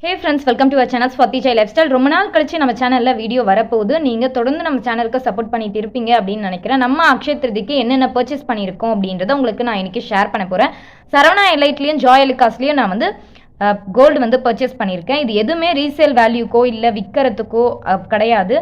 Hey friends, welcome to our channel Swati Chai Lifestyle. ரொம்ப நாள் கழிச்சு நம்ம சேனல்ல வீடியோ வரப்போகுது. நீங்க தொடர்ந்து நம்ம சேனலுக்கு சப்போர்ட் பண்ணிட்டு இருப்பீங்க அப்படின்னு நினைக்கிறேன். நம்ம அக்ஷய திருதிக்கு என்னென்ன பர்ச்சேஸ் பண்ணியிருக்கோம் அப்படின்றத உங்களுக்கு நான் இன்னைக்கு ஷேர் பண்ண போறேன். சரவணா எலைட்லயும் ஜாய் எலுகாஸ்லயும் நான் வந்து கோல்டு வந்து பர்ச்சேஸ் பண்ணியிருக்கேன். இது எதுவுமே ரீசேல் வேல்யூக்கோ இல்லை விற்கிறதுக்கோ கிடையாது.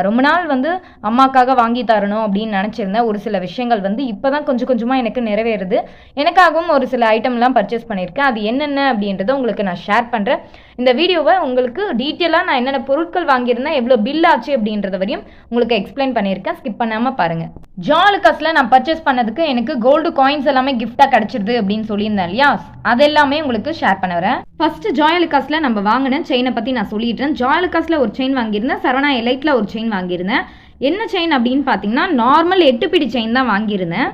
ரொம்ப நாள் வந்து அம்மாக்காக வாங்கி தரணும் அப்படின்னு நினச்சிருந்தேன். ஒரு சில விஷயங்கள் வந்து இப்போ தான் கொஞ்சம் கொஞ்சமாக எனக்கு நிறைவேறுது. எனக்காகவும் ஒரு சில ஐட்டம்லாம் பர்ச்சேஸ் பண்ணியிருக்கேன். அது என்னென்ன அப்படின்றத உங்களுக்கு நான் ஷேர் பண்ணுறேன். இந்த வீடியோவை உங்களுக்கு டீட்டெயிலாக நான் என்னென்ன பொருட்கள் வாங்கியிருந்தேன், எவ்வளோ பில் ஆச்சு அப்படின்றத வரையும் உங்களுக்கு எக்ஸ்பிளைன் பண்ணியிருக்கேன். ஸ்கிப் பண்ணாமல் பாருங்கள். ஜாய் எலுகாஸில் நான் பர்ச்சேஸ் பண்ணதுக்கு எனக்கு கோல்டு காயின்ஸ் எல்லாமே கிஃப்டாக கிடச்சிருது அப்படின்னு சொல்லியிருந்தேன் இல்லையா, அது எல்லாமே உங்களுக்கு ஷேர் பண்ண வரேன். ஃபர்ஸ்ட் ஜாய் எலுகாஸில் நம்ம வாங்கின செயினை பற்றி நான் சொல்லிடுறேன். ஜாய் எலுகாஸில் ஒரு செயின் வாங்கியிருந்தேன், சரவணா எலைட்டில் ஒரு செயின் வாங்கியிருந்தேன். என்ன செயின் அப்படின்னு பார்த்தீங்கன்னா நார்மல் 8 பிடி செயின் தான் வாங்கியிருந்தேன்.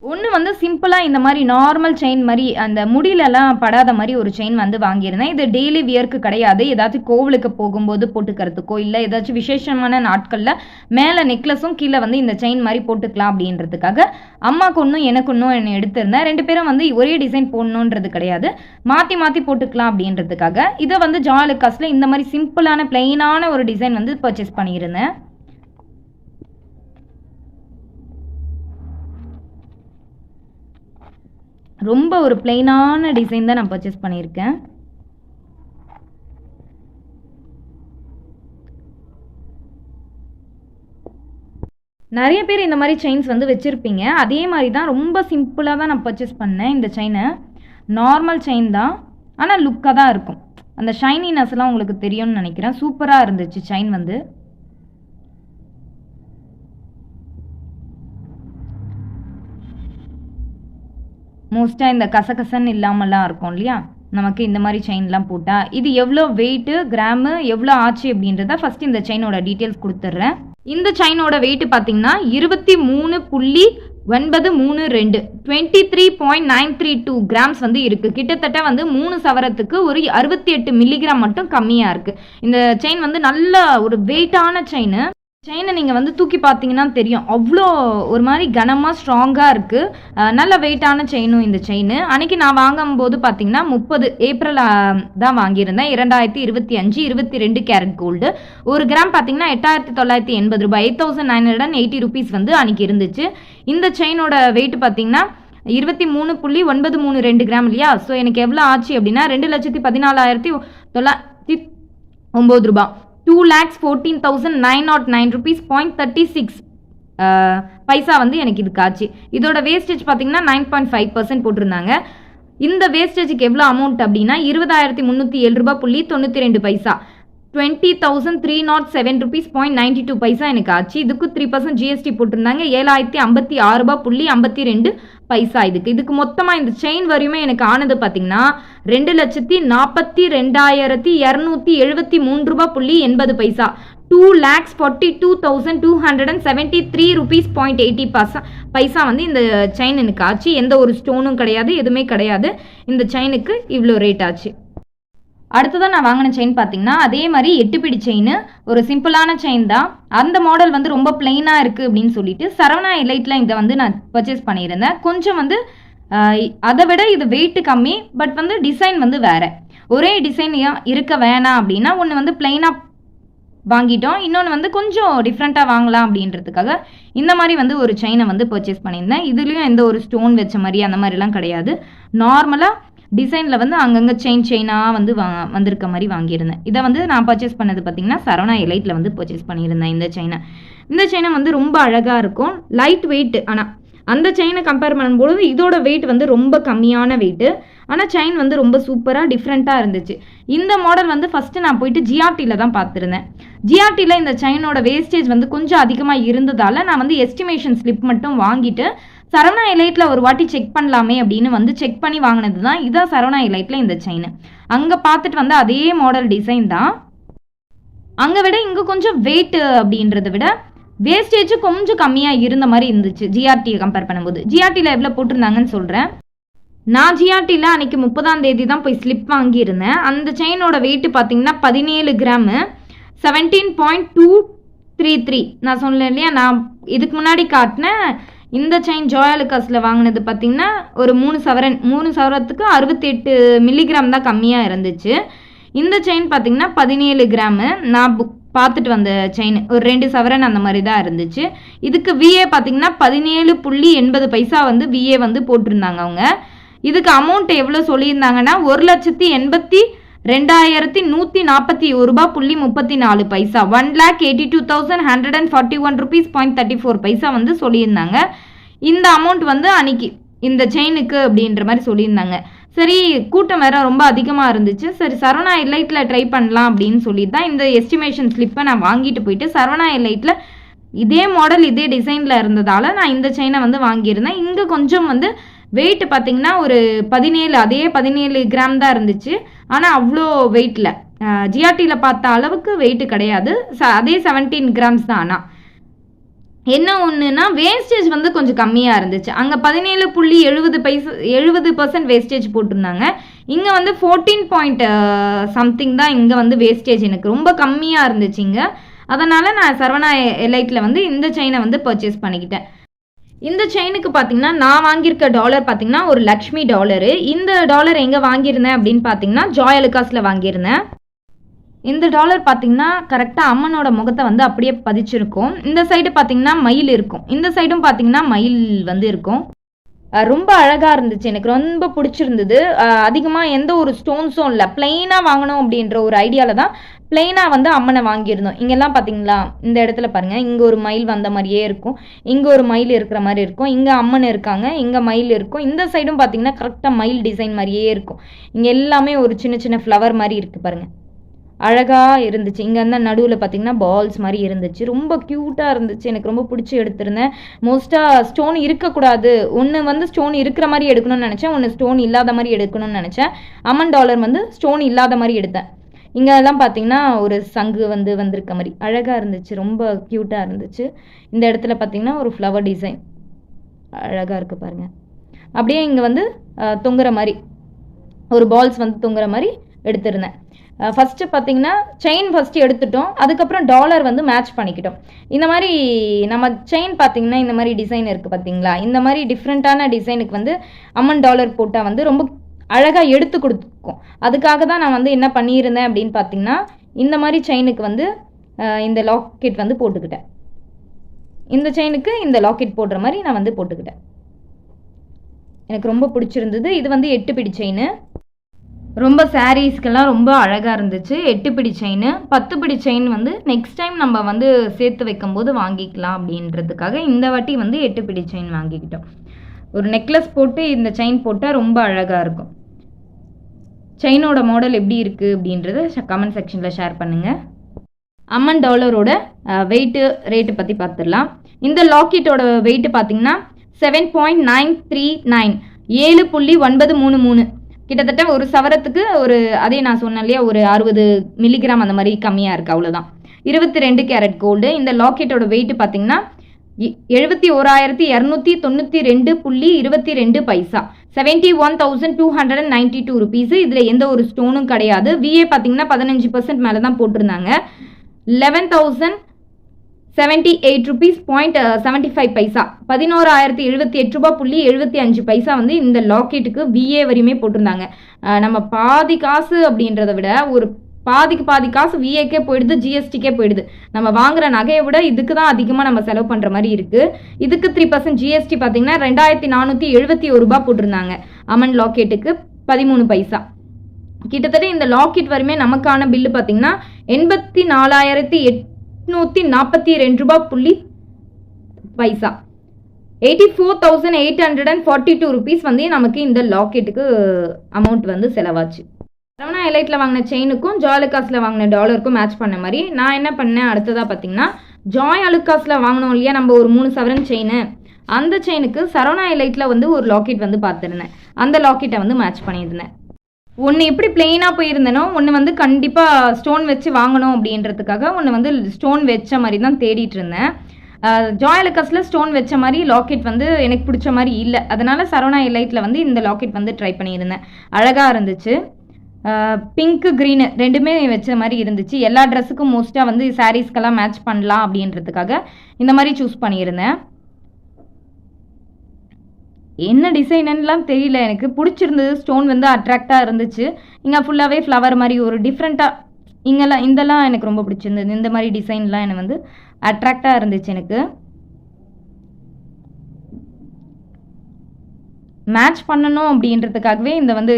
ஒன்று வந்து சிம்பிளாக இந்த மாதிரி நார்மல் செயின் மாதிரி அந்த முடியிலலாம் படாத மாதிரி ஒரு செயின் வந்து வாங்கியிருந்தேன். இது டெய்லி வியர்க்கு கிடையாது. ஏதாச்சும் கோவிலுக்கு போகும்போது போட்டுக்கிறதுக்கோ இல்லை ஏதாச்சும் விசேஷமான நாட்களில் மேலே நெக்லஸும் கீழே வந்து இந்த செயின் மாதிரி போட்டுக்கலாம் அப்படின்றதுக்காக அம்மாவுக்கு ஒன்றும் எனக்கு ஒன்றும் என்னை எடுத்திருந்தேன். 2 பேரும் வந்து ஒரே டிசைன் போடணுன்றது கிடையாது, மாற்றி மாற்றி போட்டுக்கலாம் அப்படின்றதுக்காக இதை வந்து ஜாய் எலுகாஸில் இந்த மாதிரி சிம்பிளான பிளெயினான ஒரு டிசைன் வந்து பர்ச்சேஸ் பண்ணியிருந்தேன். ரொம்ப ஒரு பிளெயினான டிசைன் தான் நான் பர்ச்சேஸ் பண்ணியிருக்கேன். நிறைய பேர் இந்த மாதிரி செயின்ஸ் வந்து வச்சுருப்பீங்க. அதே மாதிரி தான் ரொம்ப சிம்பிளாக தான் நான் பர்ச்சேஸ் பண்ணேன். இந்த செயினை நார்மல் செயின் தான், ஆனால் லுக்காக தான் இருக்கும். அந்த ஷைனினஸ்லாம் உங்களுக்கு தெரியும்னு நினைக்கிறேன். சூப்பராக இருந்துச்சு செயின் வந்து. மோஸ்ட்டாக இந்த கசகசன்னு இல்லாமலாம் இருக்கும் இல்லையா, நமக்கு இந்த மாதிரி செயின்லாம் போட்டால். இது எவ்வளோ வெயிட்டு கிராமு எவ்வளோ ஆச்சு அப்படின்றத ஃபஸ்ட்டு இந்த செயினோட டீட்டெயில்ஸ் கொடுத்துட்றேன். இந்த செயினோட வெயிட்டு பார்த்தீங்கன்னா 23.932 23.932 கிராம்ஸ் வந்து இருக்குது. கிட்டத்தட்ட வந்து 3 சவரத்துக்கு ஒரு 68 மில்லிகிராம் மட்டும் கம்மியாக இருக்குது. இந்த செயின் வந்து நல்ல ஒரு வெயிட்டான செயின். செயினை நீங்கள் வந்து தூக்கி பார்த்தீங்கன்னா தெரியும், அவ்வளோ ஒரு மாதிரி கனமாக ஸ்ட்ராங்காக இருக்குது. நல்ல வெயிட்டான செயினும் இந்த செயின். அன்றைக்கி நான் வாங்கும்போது பார்த்தீங்கன்னா 30 ஏப்ரல் தான் வாங்கியிருந்தேன். 2025 22 கேரட் கோல்டு. 1 கிராம் பார்த்தீங்கன்னா 8,980 ரூபாய், 8,980 ருபீஸ் வந்து அன்றைக்கி இருந்துச்சு. இந்த செயினோட வெயிட் பார்த்தீங்கன்னா 23.932 கிராம் இல்லையா. ஸோ எனக்கு எவ்வளோ ஆச்சு அப்படின்னா 2,14,909 ரூபாய், 2,14,909 rupees 0.36 பைசா வந்து எனக்கு இதுக்கு ஆச்சு. இதோட வேஸ்டேஜ் பார்த்தீங்கன்னா 9.5% போட்டிருந்தாங்க. இந்த வேஸ்டேஜுக்கு எவ்வளோ அமௌண்ட் அப்படின்னா 20,307 ரூபாய் 92 பைசா, 20,307 rupees 0.92 பைசா எனக்கு ஆச்சு. இதுக்கு 3% ஜிஎஸ்டி போட்டிருந்தாங்க. 7,056 ரூபாய் 52 பைசா. இதுக்கு மொத்தமாக இந்த செயின் வரையுமே எனக்கு ஆனது பார்த்தீங்கன்னா 2,42,273 ரூபாய் 80 பைசா, 2,42,273 rupees 0.80 பைசா வந்து இந்த செயின் எனக்கு ஆச்சு. எந்த ஒரு ஸ்டோனும் கிடையாது, எதுவுமே கிடையாது. இந்த செயினுக்கு இவ்வளோ ரேட் ஆச்சு. அடுத்ததான் நான் வாங்கின செயின் பார்த்தீங்கன்னா அதே மாதிரி 8 பிடி செயின், ஒரு சிம்பிளான செயின் தான். அந்த மாடல் வந்து ரொம்ப பிளெயினாக இருக்குது அப்படின்னு சொல்லிட்டு சரவணா எலைட்டில் இதை வந்து நான் பர்ச்சேஸ் பண்ணியிருந்தேன். கொஞ்சம் வந்து அதை விட இது வெயிட் கம்மி, பட் வந்து டிசைன் வந்து வேறு. ஒரே டிசைன் இருக்க வேணாம் அப்படின்னா ஒன்று வந்து பிளெயினாக வாங்கிட்டோம், இன்னொன்று வந்து கொஞ்சம் டிஃப்ரெண்ட்டாக வாங்கலாம் அப்படின்றதுக்காக இந்த மாதிரி வந்து ஒரு செயினை வந்து பர்ச்சேஸ் பண்ணியிருந்தேன். இதுலேயும் எந்த ஒரு ஸ்டோன் வச்ச மாதிரி அந்த மாதிரிலாம் கிடையாது. நார்மலாக டிசைனில் வந்து அங்கங்கே செயினாக வந்து வந்திருக்க மாதிரி வாங்கியிருந்தேன். இதை வந்து நான் பர்ச்சேஸ் பண்ணது பார்த்தீங்கன்னா சரவணா எலைட்டில் வந்து பர்ச்சேஸ் பண்ணியிருந்தேன். இந்த செயினை வந்து ரொம்ப அழகாக இருக்கும், லைட் வெயிட். ஆனால் அந்த செயினை கம்பேர் பண்ணும்போது இதோட வெயிட் வந்து ரொம்ப கம்மியான வெயிட்டு, ஆனால் செயின் வந்து ரொம்ப சூப்பராக டிஃப்ரெண்ட்டாக இருந்துச்சு. இந்த மாடல் வந்து ஃபஸ்ட்டு நான் போயிட்டு ஜிஆர்டியில் தான் பார்த்துருந்தேன். ஜிஆர்டியில் இந்த செயினோட வேஸ்டேஜ் வந்து கொஞ்சம் அதிகமாக இருந்ததால் நான் வந்து எஸ்டிமேஷன் ஸ்லிப் மட்டும் வாங்கிட்டு சரவணா எலைட்டில் ஒரு வாட்டி செக் பண்ணலாமே அப்படின்னு வந்து செக் பண்ணி வாங்கினது தான். இதான் சரவணா எலைட்டில் இந்த செயின். அங்கே பார்த்துட்டு வந்து அதே மாடல் டிசைன் தான், அங்கே விட இங்கே கொஞ்சம் வெயிட் அப்படின்றத விட வேஸ்டேஜ் கொஞ்சம் கம்மியாக இருந்த மாதிரி இருந்துச்சு ஜிஆர்டியை கம்பேர் பண்ணும்போது. ஜிஆர்டியில் எவ்வளோ போட்டிருந்தாங்கன்னு சொல்கிறேன். நான் ஜிஆர்டியில் அன்றைக்கி 30ஆம் தேதி தான் போய் ஸ்லிப் வாங்கியிருந்தேன். அந்த செயினோட வெயிட்டு பார்த்தீங்கன்னா 17 கிராமு 17.233. நான் சொன்னேன் இல்லையா, நான் இதுக்கு முன்னாடி காட்டினேன் இந்த செயின் ஜாய் எலுகாஸில் வாங்கினது பார்த்தீங்கன்னா ஒரு 3 சவரத்துக்கு 68 மில்லிகிராம் தான் கம்மியாக இருந்துச்சு. இந்த செயின் பார்த்தீங்கன்னா 17 கிராமு. நான் பார்த்துட்டு வந்த செயின் ஒரு 2 சவரன் அந்த மாதிரி தான் இருந்துச்சு. இதுக்கு விஏ பார்த்தீங்கன்னா 17.80 பைசா வந்து விஏ வந்து போட்டிருந்தாங்க அவங்க. இதுக்கு அமௌண்ட் எவ்வளோ சொல்லியிருந்தாங்கன்னா 1,82,141 ரூபாய் 1,82,141 rupees 34 பைசா வந்து சொல்லியிருந்தாங்க. இந்த அமௌண்ட் வந்து அன்னைக்கு இந்த செயினுக்கு அப்படின்ற மாதிரி சொல்லியிருந்தாங்க. சரி, கூட்டம் வேற ரொம்ப அதிகமாக இருந்துச்சு. சரி, சரவணா எலைட்டில் ட்ரை பண்ணலாம் அப்படின்னு சொல்லி தான் இந்த எஸ்டிமேஷன் ஸ்லிப்பை நான் வாங்கிட்டு போயிட்டு சரவணா எலைட்டில் இதே மாடல் இதே டிசைனில் இருந்ததால் நான் இந்த செயினை வந்து வாங்கியிருந்தேன். இங்கே கொஞ்சம் வந்து வெயிட் பார்த்தீங்கன்னா ஒரு 17 அதே 17 கிராம் தான் இருந்துச்சு. ஆனால் அவ்வளோ வெயிட்டில் ஜிஆர்டியில் பார்த்த அளவுக்கு வெயிட்டு கிடையாது. அதே 17 கிராம்ஸ் தான். ஆனால் என்ன ஒன்றுனா வேஸ்டேஜ் வந்து கொஞ்சம் கம்மியாக இருந்துச்சு. அங்கே 17.70% வேஸ்டேஜ் போட்டிருந்தாங்க. இங்கே வந்து 14 something தான் இங்கே வந்து வேஸ்டேஜ் எனக்கு ரொம்ப கம்மியாக இருந்துச்சு இங்கே. அதனால் நான் சரவணா எலைட்டில் வந்து இந்த செயினை வந்து பர்ச்சேஸ் பண்ணிக்கிட்டேன். இந்த செயினுக்கு பார்த்தீங்கன்னா நான் வாங்கியிருக்க டாலர் பார்த்தீங்கன்னா ஒரு லக்ஷ்மி டாலரு. இந்த டாலர் எங்கே வாங்கியிருந்தேன் அப்படின்னு பார்த்தீங்கன்னா ஜாய் அலுகாஸில் வாங்கியிருந்தேன். இந்த டாலர் பார்த்தீங்கன்னா கரெக்டாக அம்மனோட முகத்தை வந்து அப்படியே பதிச்சிருக்கும். இந்த சைடு பார்த்தீங்கன்னா மயில் இருக்கும், இந்த சைடும் பார்த்தீங்கன்னா மயில் வந்து இருக்கும். ரொம்ப அழகாக இருந்துச்சு, எனக்கு ரொம்ப பிடிச்சிருந்தது. அதிகமாக எந்த ஒரு ஸ்டோன்ஸும் இல்லை, பிளெயினாக வாங்கணும் அப்படின்ற ஒரு ஐடியாவில் தான் பிளெயினாக வந்து அம்மனை வாங்கியிருந்தோம். இங்கெல்லாம் பார்த்தீங்களா, இந்த இடத்துல பாருங்கள், இங்கே ஒரு மயில் வந்த மாதிரியே இருக்கும், இங்கே ஒரு மயில் இருக்கிற மாதிரி இருக்கும், இங்கே அம்மன் இருக்காங்க, இங்கே மயில் இருக்கும். இந்த சைடும் பார்த்தீங்கன்னா கரெக்டாக மயில் டிசைன் மாதிரியே இருக்கும். இங்கே எல்லாமே ஒரு சின்ன சின்ன ஃப்ளவர் மாதிரி இருக்குது பாருங்கள், அழகாக இருந்துச்சு. இங்கே வந்து நடுவில் பார்த்தீங்கன்னா பால்ஸ் மாதிரி இருந்துச்சு, ரொம்ப க்யூட்டாக இருந்துச்சு. எனக்கு ரொம்ப பிடிச்சி எடுத்திருந்தேன். மோஸ்ட்டாக ஸ்டோன் இருக்கக்கூடாது, ஒன்று வந்து ஸ்டோன் இருக்கிற மாதிரி எடுக்கணும்னு நினச்சேன், ஒன்று ஸ்டோன் இல்லாத மாதிரி எடுக்கணும்னு நினச்சேன். அம்மன் டாலர் வந்து ஸ்டோன் இல்லாத மாதிரி எடுத்தேன். இங்கெல்லாம் பார்த்தீங்கன்னா ஒரு சங்கு வந்து வந்திருக்க மாதிரி அழகாக இருந்துச்சு, ரொம்ப க்யூட்டாக இருந்துச்சு. இந்த இடத்துல பார்த்தீங்கன்னா ஒரு ஃப்ளவர் டிசைன் அழகாக இருக்குது பாருங்கள். அப்படியே இங்கே வந்து தொங்குற மாதிரி ஒரு பால்ஸ் வந்து தொங்குற மாதிரி எடுத்திருந்தேன். ஃபஸ்ட்டு பார்த்தீங்கன்னா செயின் ஃபஸ்ட்டு எடுத்துட்டோம், அதுக்கப்புறம் டாலர் வந்து மேட்ச் பண்ணிக்கிட்டோம். இந்த மாதிரி நம்ம செயின் பார்த்தீங்கன்னா இந்த மாதிரி டிசைன் இருக்குது பார்த்தீங்களா, இந்த மாதிரி டிஃப்ரெண்ட்டான டிசைனுக்கு வந்து அம்மன் டாலர் போட்டால் வந்து ரொம்ப அழகாக எடுத்து கொடுத்துக்கும். அதுக்காக தான் நான் வந்து என்ன பண்ணியிருந்தேன் அப்படின்னு பார்த்தீங்கன்னா இந்த மாதிரி செயினுக்கு வந்து இந்த லாக்கெட் வந்து போட்டுக்கிட்டேன். இந்த செயினுக்கு இந்த லாக்கெட் போடுற மாதிரி நான் வந்து போட்டுக்கிட்டேன். எனக்கு ரொம்ப பிடிச்சிருந்தது. இது வந்து 8 பிடி செயின், ரொம்ப சாரீஸ்க்கெல்லாம் ரொம்ப அழகாக இருந்துச்சு. 8 பிடி செயின், 10 பிடி செயின் வந்து நெக்ஸ்ட் டைம் நம்ம வந்து சேர்த்து வைக்கும்போது வாங்கிக்கலாம் அப்படின்றதுக்காக இந்த வாட்டி வந்து 8 பிடி செயின் வாங்கிக்கிட்டோம். ஒரு நெக்லஸ் போட்டு இந்த செயின் போட்டால் ரொம்ப அழகாக இருக்கும். செயினோட மாடல் எப்படி இருக்குது அப்படின்றத கமெண்ட் செக்ஷனில் ஷேர் பண்ணுங்கள். அம்மன் டாலரோட வெயிட்டு ரேட்டு பற்றி பார்த்துடலாம். இந்த லாக்கெட்டோட வெயிட்டு பார்த்தீங்கன்னா 7.939 7.933, கிட்டத்தட்ட ஒரு சவரத்துக்கு ஒரு அதே நான் சொன்னேன் இல்லையா ஒரு 60 மில்லிகிராம் அந்த மாதிரி கம்மியாக இருக்குது, அவ்வளோதான். 22 கேரட் கோல்டு. இந்த லாக்கெட்டோட வெயிட்டு பார்த்தீங்கன்னா 71,292.22 பைசா 71,292 rupees. இதில் எந்த ஒரு ஸ்டோனும் கிடையாது. விஏ பார்த்தீங்கன்னா 15% மேலே தான் போட்டிருந்தாங்க. 11,078 rupees 0.75 பைசா 11,078.75 பைசா வந்து இந்த லாக்கெட்டுக்கு விஏ வரையுமே போட்டிருந்தாங்க. நம்ம பாதி காசு அப்படின்றத விட ஒரு பாதிக்கு பாதி காசு விஏக்கே போயிடுது, ஜிஎஸ்டிக்கே போயிடுது. நம்ம வாங்குற நகையை விட இதுக்கு தான் அதிகமாக நம்ம செலவு பண்ணுற மாதிரி இருக்குது. இதுக்கு 3% ஜிஎஸ்டி பார்த்தீங்கன்னா 2,471 ரூபாய் போட்டிருந்தாங்க. அம்மன் லாக்கெட்டுக்கு 13 பைசா. கிட்டத்தட்ட இந்த லாக்கெட் வரையுமே நமக்கான பில்லு பார்த்தீங்கன்னா 84,842 ரூபாய் பைசா 84,842 rupees வந்து நமக்கு இந்த லாக்கெட்டுக்கு அமௌண்ட் வந்து செலவாச்சு. சரவணா எலைட்டில் வாங்கின செயினுக்கும் ஜாய் அலுகாஸில் வாங்கின டாலருக்கும் மேட்ச் பண்ண மாதிரி நான் என்ன பண்ணேன், அடுத்ததாக பார்த்தீங்கன்னா ஜாய் அலுகாஸில் வாங்கினோம் இல்லையா நம்ம ஒரு 3 சவரன் செயின், அந்த செயினுக்கு சரவணா எலைட்டில் வந்து ஒரு லாக்கெட் வந்து பார்த்துருந்தேன். அந்த லாக்கெட்டை வந்து மேட்ச் பண்ணியிருந்தேன். ஒன்று எப்படி பிளெயினாக போயிருந்தேனோ ஒன்று வந்து கண்டிப்பாக ஸ்டோன் வச்சு வாங்கணும் அப்படின்றதுக்காக ஒன்று வந்து ஸ்டோன் வச்ச மாதிரி தான் தேடிட்டு இருந்தேன். ஜாய் அலுகாஸில் ஸ்டோன் வச்ச மாதிரி லாக்கெட் வந்து எனக்கு பிடிச்ச மாதிரி இல்லை. அதனால் சரவணா எலைட்டில் வந்து இந்த லாக்கெட் வந்து ட்ரை பண்ணியிருந்தேன். அழகாக இருந்துச்சு. பிங்க்கு க்ரீனு ரெண்டுமே வச்ச மாதிரி இருந்துச்சு. எல்லா ட்ரெஸ்ஸுக்கும் மோஸ்ட்டாக வந்து சாரீஸ்க்கெல்லாம் மேட்ச் பண்ணலாம் அப்படின்றதுக்காக இந்த மாதிரி சூஸ் பண்ணியிருந்தேன். என்ன டிசைனுலாம் தெரியல, எனக்கு பிடிச்சிருந்தது. ஸ்டோன் வந்து அட்ராக்டாக இருந்துச்சு. இங்கே ஃபுல்லாகவே ஃப்ளவர் மாதிரி ஒரு டிஃப்ரெண்ட்டாக இங்கெல்லாம் இதெல்லாம் எனக்கு ரொம்ப பிடிச்சிருந்தது. இந்த மாதிரி டிசைன்லாம் எனக்கு வந்து அட்ராக்டாக இருந்துச்சு. எனக்கு மேட்ச் பண்ணணும் அப்படின்றதுக்காகவே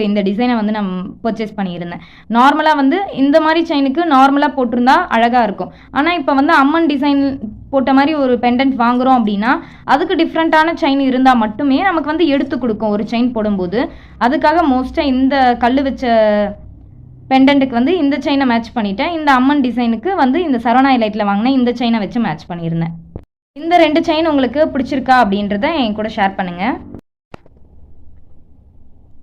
இந்த டிசைனை வந்து நான் பர்ச்சேஸ் பண்ணியிருந்தேன். நார்மலாக வந்து இந்த மாதிரி செயினுக்கு நார்மலாக போட்டிருந்தா அழகாக இருக்கும். ஆனால் இப்போ வந்து அம்மன் டிசைன் போட்ட மாதிரி ஒரு பெண்டன்ட் வாங்குகிறோம் அப்படின்னா அதுக்கு டிஃப்ரெண்ட்டான செயின் இருந்தால் மட்டுமே நமக்கு வந்து எடுத்து கொடுக்கும் ஒரு செயின் போடும்போது. அதுக்காக மோஸ்ட்டாக இந்த கல் வச்ச பெண்டன்ட்டுக்கு வந்து இந்த செயினை மேட்ச் பண்ணிட்டேன். இந்த அம்மன் டிசைனுக்கு வந்து இந்த சரவணா லைட்டில் வாங்கினேன் இந்த செயினை வச்சு மேட்ச் பண்ணியிருந்தேன். இந்த 2 செயின் உங்களுக்கு பிடிச்சிருக்கா அப்படின்றத என் கூட ஷேர் பண்ணுங்கள்.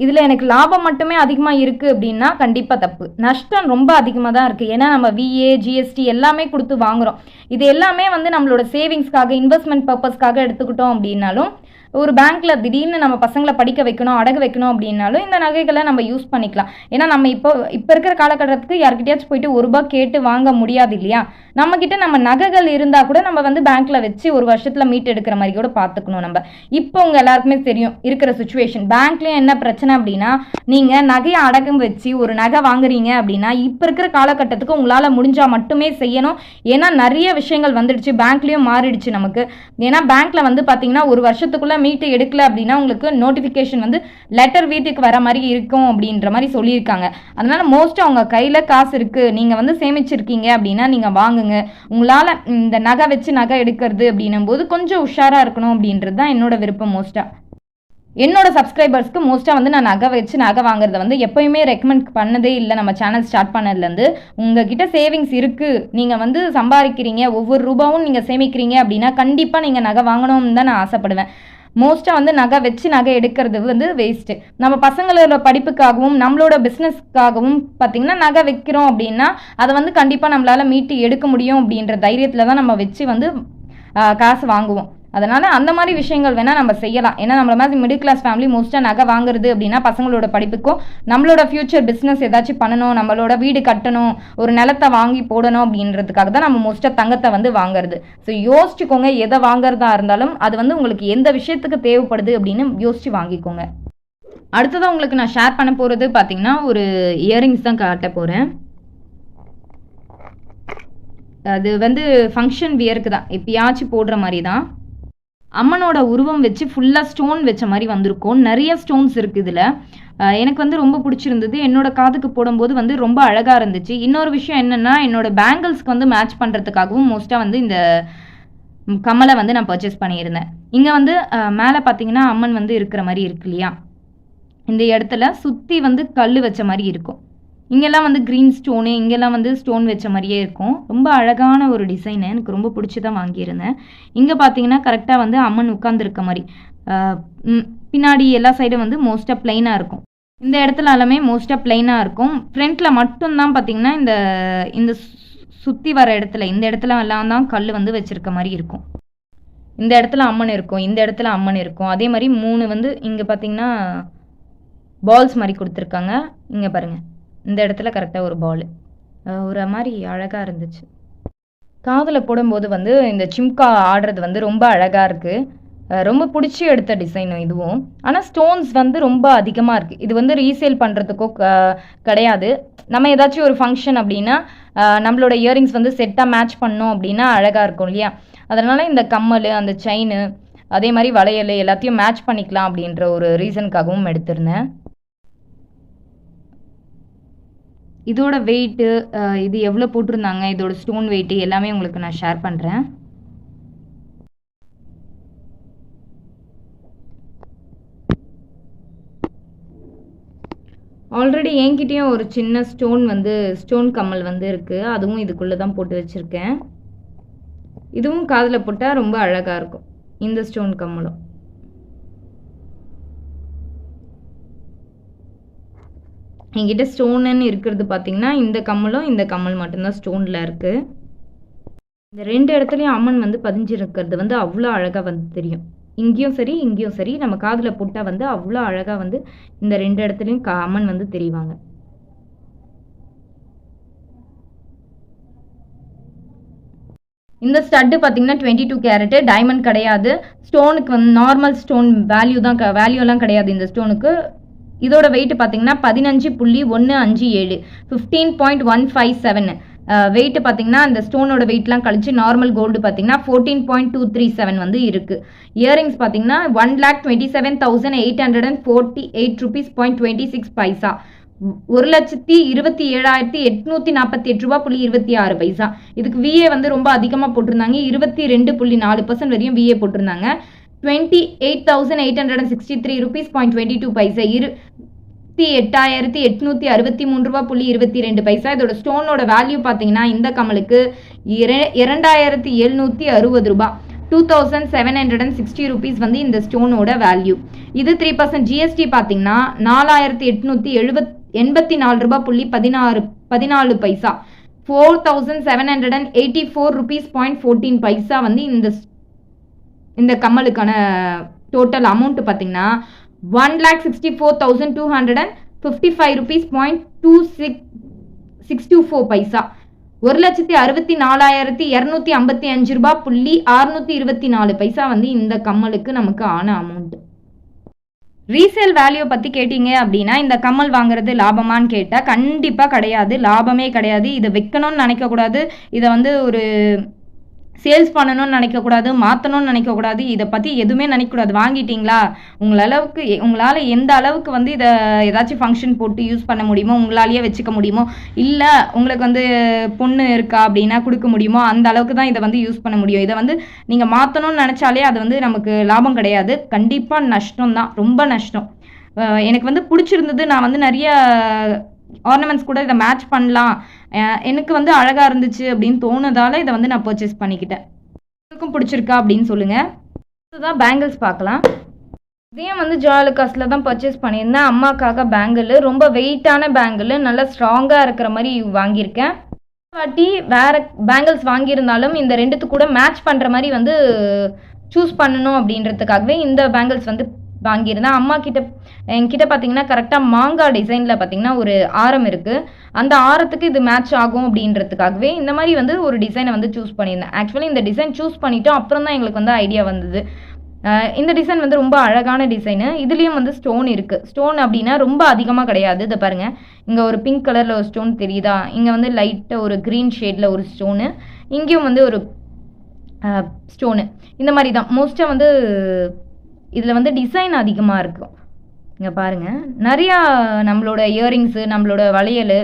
இதில் எனக்கு லாபம் மட்டுமே அதிகமாக இருக்குது அப்படின்னா கண்டிப்பாக தப்பு. நஷ்டம் ரொம்ப அதிகமாக தான் இருக்குது. ஏன்னா நம்ம விஏ ஜிஎஸ்டி எல்லாமே கொடுத்து வாங்குகிறோம். இது எல்லாமே வந்து நம்மளோட சேவிங்ஸ்க்காக இன்வெஸ்ட்மெண்ட் பர்பஸ்க்காக எடுத்துக்கிட்டோம் அப்படின்னாலும் ஒரு பேங்க்கில் திடீர்னு நம்ம பசங்களை படிக்க வைக்கணும் அடகு வைக்கணும் அப்படின்னாலும் இந்த நகைகளை நம்ம யூஸ் பண்ணிக்கலாம். ஏன்னா நம்ம இப்போ இருக்கிற காலகட்டத்துக்கு யார்கிட்டயாச்சும் போயிட்டு ₹1 கேட்டு வாங்க முடியாது இல்லையா. நம்மக்கிட்ட நம்ம நகைகள் இருந்தால் கூட நம்ம வந்து பேங்க்கில் வச்சு ஒரு வருஷத்தில் மீட் எடுக்கிற மாதிரி கூட பார்த்துக்கணும். நம்ம இப்போ உங்கள் எல்லாருக்குமே தெரியும் இருக்கிற சுச்சுவேஷன். பேங்க்லேயும் என்ன பிரச்சனை அப்படின்னா நீங்கள் நகையை அடகம் வச்சு ஒரு நகை வாங்குறீங்க அப்படின்னா இப்போ இருக்கிற காலகட்டத்துக்கு உங்களால் முடிஞ்சால் மட்டுமே செய்யணும். ஏன்னா நிறைய விஷயங்கள் வந்துடுச்சு, பேங்க்லேயும் மாறிடுச்சு நமக்கு. ஏன்னா பேங்க்கில் வந்து பார்த்தீங்கன்னா ஒரு வருஷத்துக்குள்ளே மீட்டு எடுக்கல அப்படின்னா உங்களுக்கு நோட்டிஃபிகேஷன் வந்து லெட்டர் வீட்டுக்கு வர மாதிரி இருக்கும் அப்படின்ற மாதிரி சொல்லியிருக்காங்க. அதனால மோஸ்ட்டாக அவங்க கையில் காசு இருக்குது, நீங்கள் வந்து சேமிச்சிருக்கீங்க அப்படின்னா நீங்கள் வாங்குங்க. உங்களால் இந்த நகை வச்சு நகை எடுக்கிறது அப்படின்னும் போது கொஞ்சம் உஷாராக இருக்கணும் அப்படின்றது தான் என்னோட விருப்பம். என்னோட சப்ஸ்கிரைபர்ஸ்க்கு மோஸ்ட்டாக வந்து நான் நகை வச்சு நகை வாங்குறத வந்து எப்போயுமே ரெக்கமெண்ட் பண்ணதே இல்லை. நம்ம சேனல் ஸ்டார்ட் பண்ணதுலேருந்து உங்ககிட்ட சேவிங்ஸ் இருக்குது, நீங்கள் வந்து சம்பாதிக்கிறீங்க, ஒவ்வொரு ரூபாவும் நீங்கள் சேமிக்கிறீங்க அப்படின்னா கண்டிப்பாக நீங்கள் நகை வாங்கணும்னு தான் நான் ஆசைப்படுவேன். மோஸ்ட்டாக வந்து நகை வச்சு நகை எடுக்கிறது வந்து வேஸ்ட்டு. நம்ம பசங்களோட படிப்புக்காகவும் நம்மளோட பிஸ்னஸ்க்காகவும் பார்த்திங்கன்னா நகை வைக்கிறோம் அப்படின்னா அதை வந்து கண்டிப்பாக நம்மளால் மீட்டு எடுக்க முடியும் அப்படின்ற தைரியத்தில் தான் நம்ம வச்சு வந்து காசு வாங்குவோம். அதனால் அந்த மாதிரி விஷயங்கள் வேணால் நம்ம செய்யலாம். ஏன்னா நம்மள மாதிரி மிடில் கிளாஸ் ஃபேமிலி மோஸ்ட்டாக நகை வாங்குறது அப்படின்னா பசங்களோட படிப்புக்கும் நம்மளோட ஃப்யூச்சர் பிஸ்னஸ் ஏதாச்சும் பண்ணணும், நம்மளோட வீடு கட்டணும், ஒரு நிலத்தை வாங்கி போடணும் அப்படின்றதுக்காக தான் நம்ம மோஸ்ட்டாக தங்கத்தை வந்து வாங்குறது. ஸோ யோசிச்சுக்கோங்க, எதை வாங்குறதா இருந்தாலும் அது வந்து உங்களுக்கு எந்த விஷயத்துக்கு தேவைப்படுது அப்படின்னு யோசிச்சு வாங்கிக்கோங்க. அடுத்ததான் உங்களுக்கு நான் ஷேர் பண்ண போகிறது பார்த்தீங்கன்னா ஒரு இயரிங்ஸ் தான் காட்ட போகிறேன். அது வந்து ஃபங்க்ஷன் வியருக்கு தான், எப்பயாச்சும் போடுற மாதிரி தான். அம்மனோட உருவம் வச்சு ஃபுல்லாக ஸ்டோன் வச்ச மாதிரி வந்திருக்கும். நிறைய ஸ்டோன்ஸ் இருக்குது இதில். எனக்கு வந்து ரொம்ப பிடிச்சிருந்தது. என்னோட காதுக்கு போடும்போது வந்து ரொம்ப அழகாக இருந்துச்சு. இன்னொரு விஷயம் என்னென்னா என்னோட பேங்கிள்ஸ்க்கு வந்து மேட்ச் பண்ணுறதுக்காகவும் மோஸ்ட்டாக வந்து இந்த கம்மலை வந்து நான் பர்ச்சேஸ் பண்ணியிருந்தேன். இங்கே வந்து மேலே பார்த்தீங்கன்னா அம்மன் வந்து இருக்கிற மாதிரி இருக்கு இல்லையா, இந்த இடத்துல சுற்றி வந்து கல் வச்ச மாதிரி இருக்கும். இங்கெல்லாம் வந்து க்ரீன் ஸ்டோனு, இங்கெல்லாம் வந்து ஸ்டோன் வச்ச மாதிரியே இருக்கும். ரொம்ப அழகான ஒரு டிசைனு, எனக்கு ரொம்ப பிடிச்சி தான் வாங்கியிருந்தேன். இங்கே பார்த்தீங்கன்னா கரெக்டாக வந்து அம்மன் உட்காந்துருக்க மாதிரி, பின்னாடி எல்லா சைடும் வந்து மோஸ்ட்டாக ப்ளைனாக இருக்கும். இந்த இடத்துல எல்லாமே மோஸ்ட்டாக ப்ளைனாக இருக்கும். ஃப்ரண்ட்டில் மட்டும்தான் பார்த்தீங்கன்னா இந்த சுற்றி வர இடத்துல இந்த இடத்துல எல்லாம் தான் கல் வந்து வச்சுருக்க மாதிரி இருக்கும். இந்த இடத்துல அம்மன் இருக்கும், இந்த இடத்துல அம்மன் இருக்கும். அதே மாதிரி 3 வந்து இங்கே பார்த்தீங்கன்னா பால்ஸ் மாதிரி கொடுத்துருக்காங்க. இங்கே பாருங்கள், இந்த இடத்துல கரெக்டாக ஒரு பால், ஒரு மாதிரி அழகாக இருந்துச்சு. காதில் போடும்போது வந்து இந்த சிம்கா ஆடுறது வந்து ரொம்ப அழகாக இருக்குது. ரொம்ப பிடிச்சி எடுத்த டிசைனும் இதுவும். ஆனால் ஸ்டோன்ஸ் வந்து ரொம்ப அதிகமாக இருக்குது. இது வந்து ரீசேல் பண்ணுறதுக்கோ கிடையாது. நம்ம ஏதாச்சும் ஒரு ஃபங்க்ஷன் அப்படின்னா நம்மளோட இயரிங்ஸ் வந்து செட்டாக மேட்ச் பண்ணோம் அப்படின்னா அழகாக இருக்கும் இல்லையா. அதனால் இந்த கம்மல், அந்த செயின், அதே மாதிரி வளையல் எல்லாத்தையும் மேட்ச் பண்ணிக்கலாம் அப்படின்ற ஒரு ரீசனுக்காகவும் எடுத்திருந்தேன். இதோட வெயிட்டு, இது எவ்வளோ போட்டிருந்தாங்க, இதோட ஸ்டோன் வெயிட்டு எல்லாமே உங்களுக்கு நான் ஷேர் பண்ணுறேன். ஆல்ரெடி என்கிட்டயும் ஒரு சின்ன ஸ்டோன் கம்மல் வந்து இருக்குது. அதுவும் இதுக்குள்ளே தான் போட்டு வச்சுருக்கேன். இதுவும் காதில் போட்டால் ரொம்ப அழகாக இருக்கும், இந்த ஸ்டோன் கம்மலும். என்கிட்ட ஸ்டோனுன்னு இருக்கிறது பார்த்தீங்கன்னா இந்த கம்மலும் இந்த கம்மல் மட்டும்தான் ஸ்டோனில் இருக்குது. இந்த 2 இடத்துலையும் அம்மன் வந்து பதிஞ்சிருக்கிறது வந்து அவ்வளோ அழகாக வந்து தெரியும். இங்கேயும் சரி இங்கேயும் சரி நம்ம காதில் போட்டால் வந்து அவ்வளோ அழகாக வந்து இந்த 2 இடத்துலையும் அம்மன் வந்து தெரிவாங்க. இந்த ஸ்டட்டு பார்த்தீங்கன்னா 22 கேரட்டு, டைமண்ட் கிடையாது. ஸ்டோனுக்கு வந்து நார்மல் ஸ்டோன் வேல்யூலாம் கிடையாது இந்த ஸ்டோனுக்கு. இதோட வெயிட் பார்த்தீங்கன்னா 15.157 15.157. வெயிட் பார்த்தீங்கன்னா இந்த ஸ்டோனோட வெயிட்லாம் கழிச்சு நார்மல் கோல்டு பார்த்தீங்கன்னா 14.237 வந்து இருக்கு. இயரிங்ஸ் பார்த்தீங்கன்னா 1,27,848 rupees 26 1,27,848 ரூபா 26 விஏ வந்து ரொம்ப அதிகமாக போட்டிருந்தாங்க. 22.4% வரையும் விஏ போட்டிருந்தாங்க. 28,863 rupees 22 28,863 ரூபா 22 இதோட ஸ்டோனோட வேல்யூ பார்த்தீங்கன்னா இந்த கமலுக்கு 2,760 ரூபா 2,760 rupees வந்து இந்த ஸ்டோனோட வேல்யூ. இது 3% ஜிஎஸ்டி பார்த்தீங்கன்னா 4,884 ரூபா 14 4,784 rupees 14 வந்து இந்த கம்மலுக்கான டோட்டல் அமௌண்ட் பார்த்தீங்கன்னா 1,64,255 rupees 2.624 1,64,255 ரூபா 624 வந்து இந்த கம்மலுக்கு நமக்கு ஆன அமௌண்ட். ரீசேல் வேல்யூ பற்றி கேட்டீங்க அப்படின்னா இந்த கம்மல் வாங்குறது லாபமானு கேட்டால் கண்டிப்பாக கிடையாது, லாபமே கிடையாது. இதை விற்கணும்னு நினைக்கக்கூடாது, இதை வந்து ஒரு சேல்ஸ் பண்ணணும்னு நினைக்கக்கூடாது, மாற்றணும்னு நினைக்கக்கூடாது, இதை பற்றி எதுவுமே நினைக்கக்கூடாது. வாங்கிட்டீங்களா உங்களால் எந்த அளவுக்கு வந்து இதை ஏதாச்சும் ஃபங்க்ஷன் போட்டு யூஸ் பண்ண முடியுமோ, உங்களாலேயே வச்சுக்க முடியுமோ, இல்லை உங்களுக்கு வந்து பொண்ணு இருக்கா அப்படின்னா கொடுக்க முடியுமோ, அந்த அளவுக்கு தான் இதை வந்து யூஸ் பண்ண முடியும். இதை வந்து நீங்கள் மாற்றணும்னு நினச்சாலே அது வந்து நமக்கு லாபம் கிடையாது, கண்டிப்பாக நஷ்டம் தான், ரொம்ப நஷ்டம். எனக்கு வந்து பிடிச்சிருந்தது, நான் வந்து நிறைய ஆர்னமெண்ட்ஸ் கூட இதை மேட்ச் பண்ணலாம், எனக்கு வந்து அழகாக இருந்துச்சு அப்படின்னு தோணுதால இதை வந்து நான் பர்ச்சேஸ் பண்ணிக்கிட்டேன். உங்களுக்கும் பிடிச்சிருக்கா அப்படின்னு சொல்லுங்கள். இதுதான் பேங்கிள்ஸ் பார்க்கலாம். இதையும் வந்து ஜாலுகாஸில் தான் பர்ச்சேஸ் பண்ணியிருந்தேன். அம்மாக்காக பேங்கிள், ரொம்ப வெயிட்டான பேங்கிள், நல்லா ஸ்ட்ராங்காக இருக்கிற மாதிரி வாங்கியிருக்கேன். வாட்டி வேறு பேங்கிள்ஸ் வாங்கியிருந்தாலும் இந்த ரெண்டுத்துக்கு கூட மேட்ச் பண்ணுற மாதிரி வந்து சூஸ் பண்ணணும் அப்படின்றதுக்காகவே இந்த பேங்கிள்ஸ் வந்து வாங்கியிருந்தேன். என்கிட்ட பார்த்தீங்கன்னா கரெக்டாக மாங்காய் டிசைனில் பார்த்தீங்கன்னா ஒரு ஆரம் இருக்குது, அந்த ஆரத்துக்கு இது மேட்ச் ஆகும் அப்படின்றதுக்காகவே இந்த மாதிரி வந்து ஒரு டிசைனை வந்து சூஸ் பண்ணியிருந்தேன். ஆக்சுவலி இந்த டிசைன் சூஸ் பண்ணிவிட்டோம், அப்புறம் தான் எங்களுக்கு வந்து ஐடியா வந்தது. இந்த டிசைன் வந்து ரொம்ப அழகான டிசைனு. இதுலேயும் வந்து ஸ்டோன் இருக்குது. ஸ்டோன் அப்படின்னா ரொம்ப அதிகமாக கிடையாது. இதை பாருங்கள், இங்கே ஒரு பிங்க் கலரில் ஒரு ஸ்டோன் தெரியுதா, இங்கே வந்து லைட்டாக ஒரு க்ரீன் ஷேடில் ஒரு ஸ்டோனு, இங்கேயும் வந்து ஒரு ஸ்டோனு. இந்த மாதிரி தான் மோஸ்ட்டாக வந்து இதில் வந்து டிசைன் அதிகமாக இருக்கும். இங்கே பாருங்கள், நிறையா நம்மளோட இயரிங்ஸு, நம்மளோட வளையல்,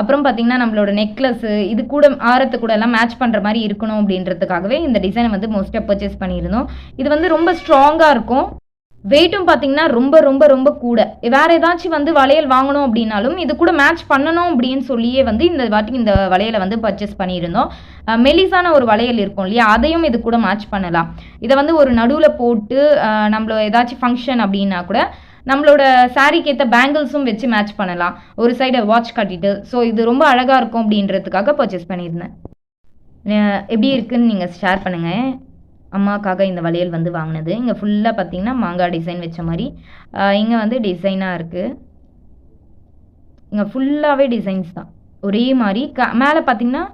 அப்புறம் பார்த்திங்கன்னா நம்மளோட நெக்லஸ்ஸு, இது கூட ஆரத்து கூட எல்லாம் மேட்ச் பண்ணுற மாதிரி இருக்கணும் அப்படின்றதுக்காகவே இந்த டிசைனை வந்து மோஸ்ட்டாக பர்ச்சேஸ் பண்ணியிருந்தோம். இது வந்து ரொம்ப ஸ்ட்ராங்காக இருக்கும். வெயிட்டும் பார்த்தீங்கன்னா ரொம்ப ரொம்ப ரொம்ப கூட. வேறு ஏதாச்சும் வந்து வளையல் வாங்கணும் அப்படின்னாலும் இது கூட மேட்ச் பண்ணணும் அப்படின்னு சொல்லியே வந்து இந்த வாட்டிக்கு இந்த வளையலை வந்து பர்ச்சேஸ் பண்ணியிருந்தோம். மெலிசான ஒரு வளையல் இருக்கும் இல்லையா, அதையும் இது கூட மேட்ச் பண்ணலாம். இதை வந்து ஒரு நடுவில் போட்டு நம்மள ஏதாச்சும் ஃபங்க்ஷன் அப்படின்னா கூட நம்மளோட சாரீக்கு ஏற்ற பேங்கிள்ஸும் வச்சு மேட்ச் பண்ணலாம், ஒரு சைடை வாட்ச் கட்டிட்டு. ஸோ இது ரொம்ப அழகாக இருக்கும் அப்படின்றதுக்காக பர்ச்சேஸ் பண்ணியிருந்தேன். எப்படி இருக்குன்னு நீங்கள் ஷேர் பண்ணுங்கள். அம்மாக்காக இந்த வளையல் வந்து வாங்கினது. இங்கே ஃபுல்லாக பார்த்தீங்கன்னா மாங்காய் டிசைன் வச்ச மாதிரி, இங்கே வந்து டிசைனாக இருக்குது. இங்கே ஃபுல்லாகவே டிசைன்ஸ் தான் ஒரே மாதிரி. மேலே பார்த்தீங்கன்னா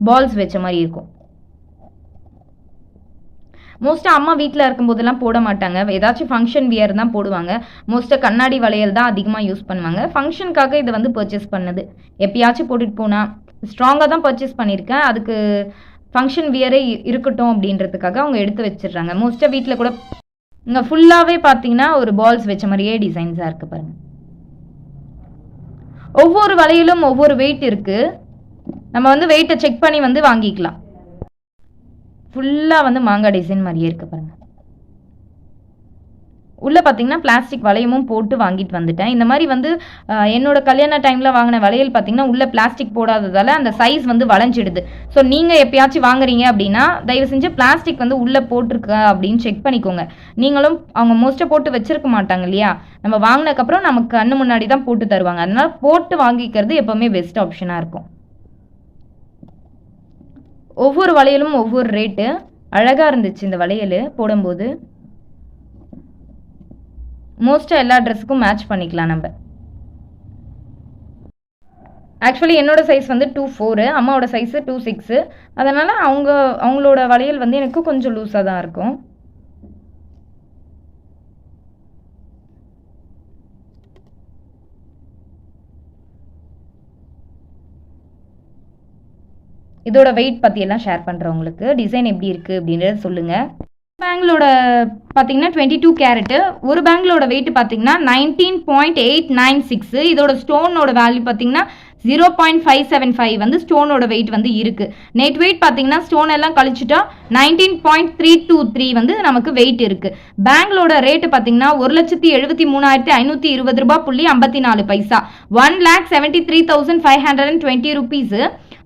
பால்ஸ் வச்ச மாதிரி இருக்கும். மோஸ்ட்டாக அம்மா வீட்டில் இருக்கும்போதெல்லாம் போட மாட்டாங்க, ஏதாச்சும் ஃபங்க்ஷன் வியர் தான் போடுவாங்க. மோஸ்ட்டாக கண்ணாடி வளையல் தான் அதிகமாக யூஸ் பண்ணுவாங்க. ஃபங்க்ஷனுக்காக இதை வந்து பர்ச்சேஸ் பண்ணது. எப்பயாச்சும் போட்டுட்டு போனால் ஸ்ட்ராங்காக தான் பர்ச்சேஸ் பண்ணியிருக்கேன். அதுக்கு ஃபங்க்ஷன் வியரே இருக்கட்டும் அப்படின்றதுக்காக அவங்க எடுத்து வச்சிடுறாங்க. மோஸ்ட்டாக வீட்டில் கூட இங்கே ஃபுல்லாகவே பார்த்தீங்கன்னா ஒரு பால்ஸ் வச்ச மாதிரியே டிசைன்ஸாக இருக்குது பாருங்கள். ஒவ்வொரு வளையலும் ஒவ்வொரு வெயிட் இருக்குது, நம்ம வந்து வெயிட்டை செக் பண்ணி வந்து வாங்கிக்கலாம். ஃபுல்லாக வந்து மாங்காய் டிசைன் மாதிரியே இருக்குது பாருங்கள். உள்ளே பார்த்தீங்கன்னா பிளாஸ்டிக் வளையமும் போட்டு வாங்கிட்டு வந்துட்டேன். இந்த மாதிரி வந்து என்னோட கல்யாண டைமில் வாங்கின வளையல் பார்த்தீங்கன்னா உள்ளே பிளாஸ்டிக் போடாததால் அந்த சைஸ் வந்து வளைஞ்சிடுது. ஸோ நீங்கள் எப்பயாச்சும் வாங்குறீங்க அப்படின்னா தயவு செஞ்சு பிளாஸ்டிக் வந்து உள்ளே போட்டிருக்கா அப்படின்னு செக் பண்ணிக்கோங்க. நீங்களும் அவங்க மோஸ்ட்டாக போட்டு வச்சிருக்க மாட்டாங்க இல்லையா, நம்ம வாங்கினதுக்கப்புறம் நமக்கு கண்ணு முன்னாடி தான் போட்டு தருவாங்க. அதனால் போட்டு வாங்கிக்கிறது எப்போவுமே பெஸ்ட் ஆப்ஷனாக இருக்கும். ஒவ்வொரு வளையலும் ஒவ்வொரு ரேட்டு. அழகாக இருந்துச்சு இந்த வளையல் போடும்போது. மோஸ்ட்டாக எல்லா ட்ரெஸ்ஸுக்கும் மேட்ச் பண்ணிக்கலாம் நம்ம. ஆக்சுவலி என்னோட சைஸ் வந்து 2'4", அம்மாவோட சைஸு 2'6", அதனால் அவங்களோட வளையல் வந்து எனக்கு கொஞ்சம் லூஸாக தான் இருக்கும். இதோட வெயிட் பற்றியெல்லாம் ஷேர் பண்ணுறேன் உங்களுக்கு. டிசைன் எப்படி இருக்குது அப்படின்றத சொல்லுங்கள். பேங்கிளோட பார்த்தீங்கன்னா 22 கேரட்டு. ஒரு பேங்கிளோட வெயிட் பார்த்தீங்கன்னா 19.896. இதோட ஸ்டோனோட வேல்யூ பார்த்தீங்கன்னா 0.575 வந்து ஸ்டோனோட வெயிட் வந்து இருக்குது. நெட் வெயிட் பார்த்தீங்கன்னா ஸ்டோன் எல்லாம் கழிச்சுட்டா 19.323 வந்து நமக்கு வெயிட் இருக்குது. பேங்கிளோட ரேட்டு பார்த்தீங்கன்னா 1,73,520 ரூபாய் 54 1,73,520 ருபீஸு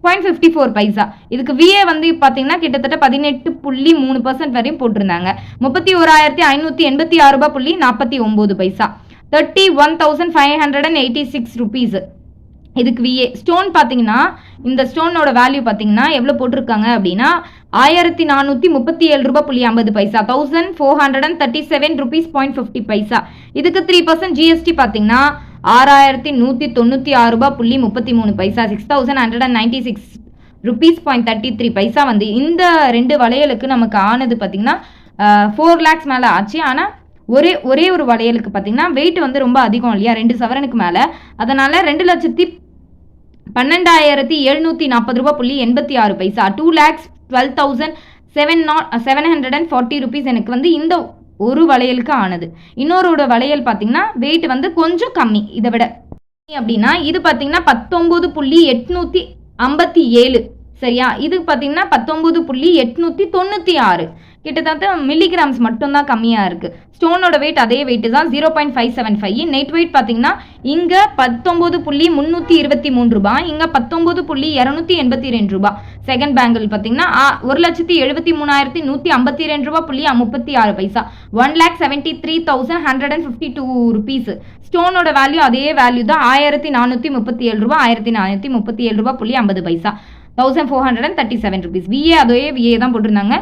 0.54 பைசா. இதுக்கு விஏ வந்து பார்த்தீங்கன்னா கிட்டத்தட்ட 18.3% வரையும் போட்டிருந்தாங்க. 31,586 ரூபாய் 49 31,586 ருபீஸ் இதுக்கு விஏ. ஸ்டோன் பார்த்தீங்கன்னா இந்த ஸ்டோனோட வேல்யூ பார்த்தீங்கன்னா எவ்வளோ போட்டிருக்காங்க அப்படின்னா 1,437 ரூபாய் 50 1,437 ருபீஸ் 0.50. இதுக்கு 3% ஜிஎஸ்டி பார்த்தீங்கன்னா 6,196 ரூபாய் 33 6,196 ருபீஸ் 0.33 வந்து இந்த 2 வளையலுக்கு நமக்கு ஆனது பார்த்தீங்கன்னா 4 lakhs மேலே ஆச்சு. ஆனால் ஒரே ஒரு வளையலுக்கு பார்த்தீங்கன்னா வெயிட் வந்து ரொம்ப அதிகம் இல்லையா, 2 சவரனுக்கு மேலே. அதனால 2,12,740 ரூபாய் 86 2,12,740 ருபீஸ் எனக்கு வந்து இந்த ஒரு வளையலுக்கு ஆனது. இன்னொரு வளையல் பார்த்தீங்கன்னா வெயிட் வந்து கொஞ்சம் கம்மி இதை விட அப்படின்னா இது பார்த்தீங்கன்னா 19.857 சரியா. இது பார்த்தீங்கன்னா 19.896 கிட்டத்தட்ட மில்லிகிராம்ஸ் மட்டும்தான் கம்மியாக இருக்குது. ஸ்டோனோட வெயிட் அதே வெயிட்டு தான் 0.575. நெட் வெயிட் பார்த்தீங்கன்னா இங்கே 19.323 ரூபாய், இங்கே 19.282 ரூபாய். செகண்ட் பேங்கிள் பார்த்தீங்கன்னா 1,73,152 ரூபாய் 36 1,73,152 ருபீஸ். ஸ்டோனோட வேல்யூ அதே வேல்யூ தான் 1,437 ரூபாய் 1,437 ரூபாய் 50 1,437 ருபீஸ். விஏ அதே விஏ தான் போட்டிருந்தாங்க.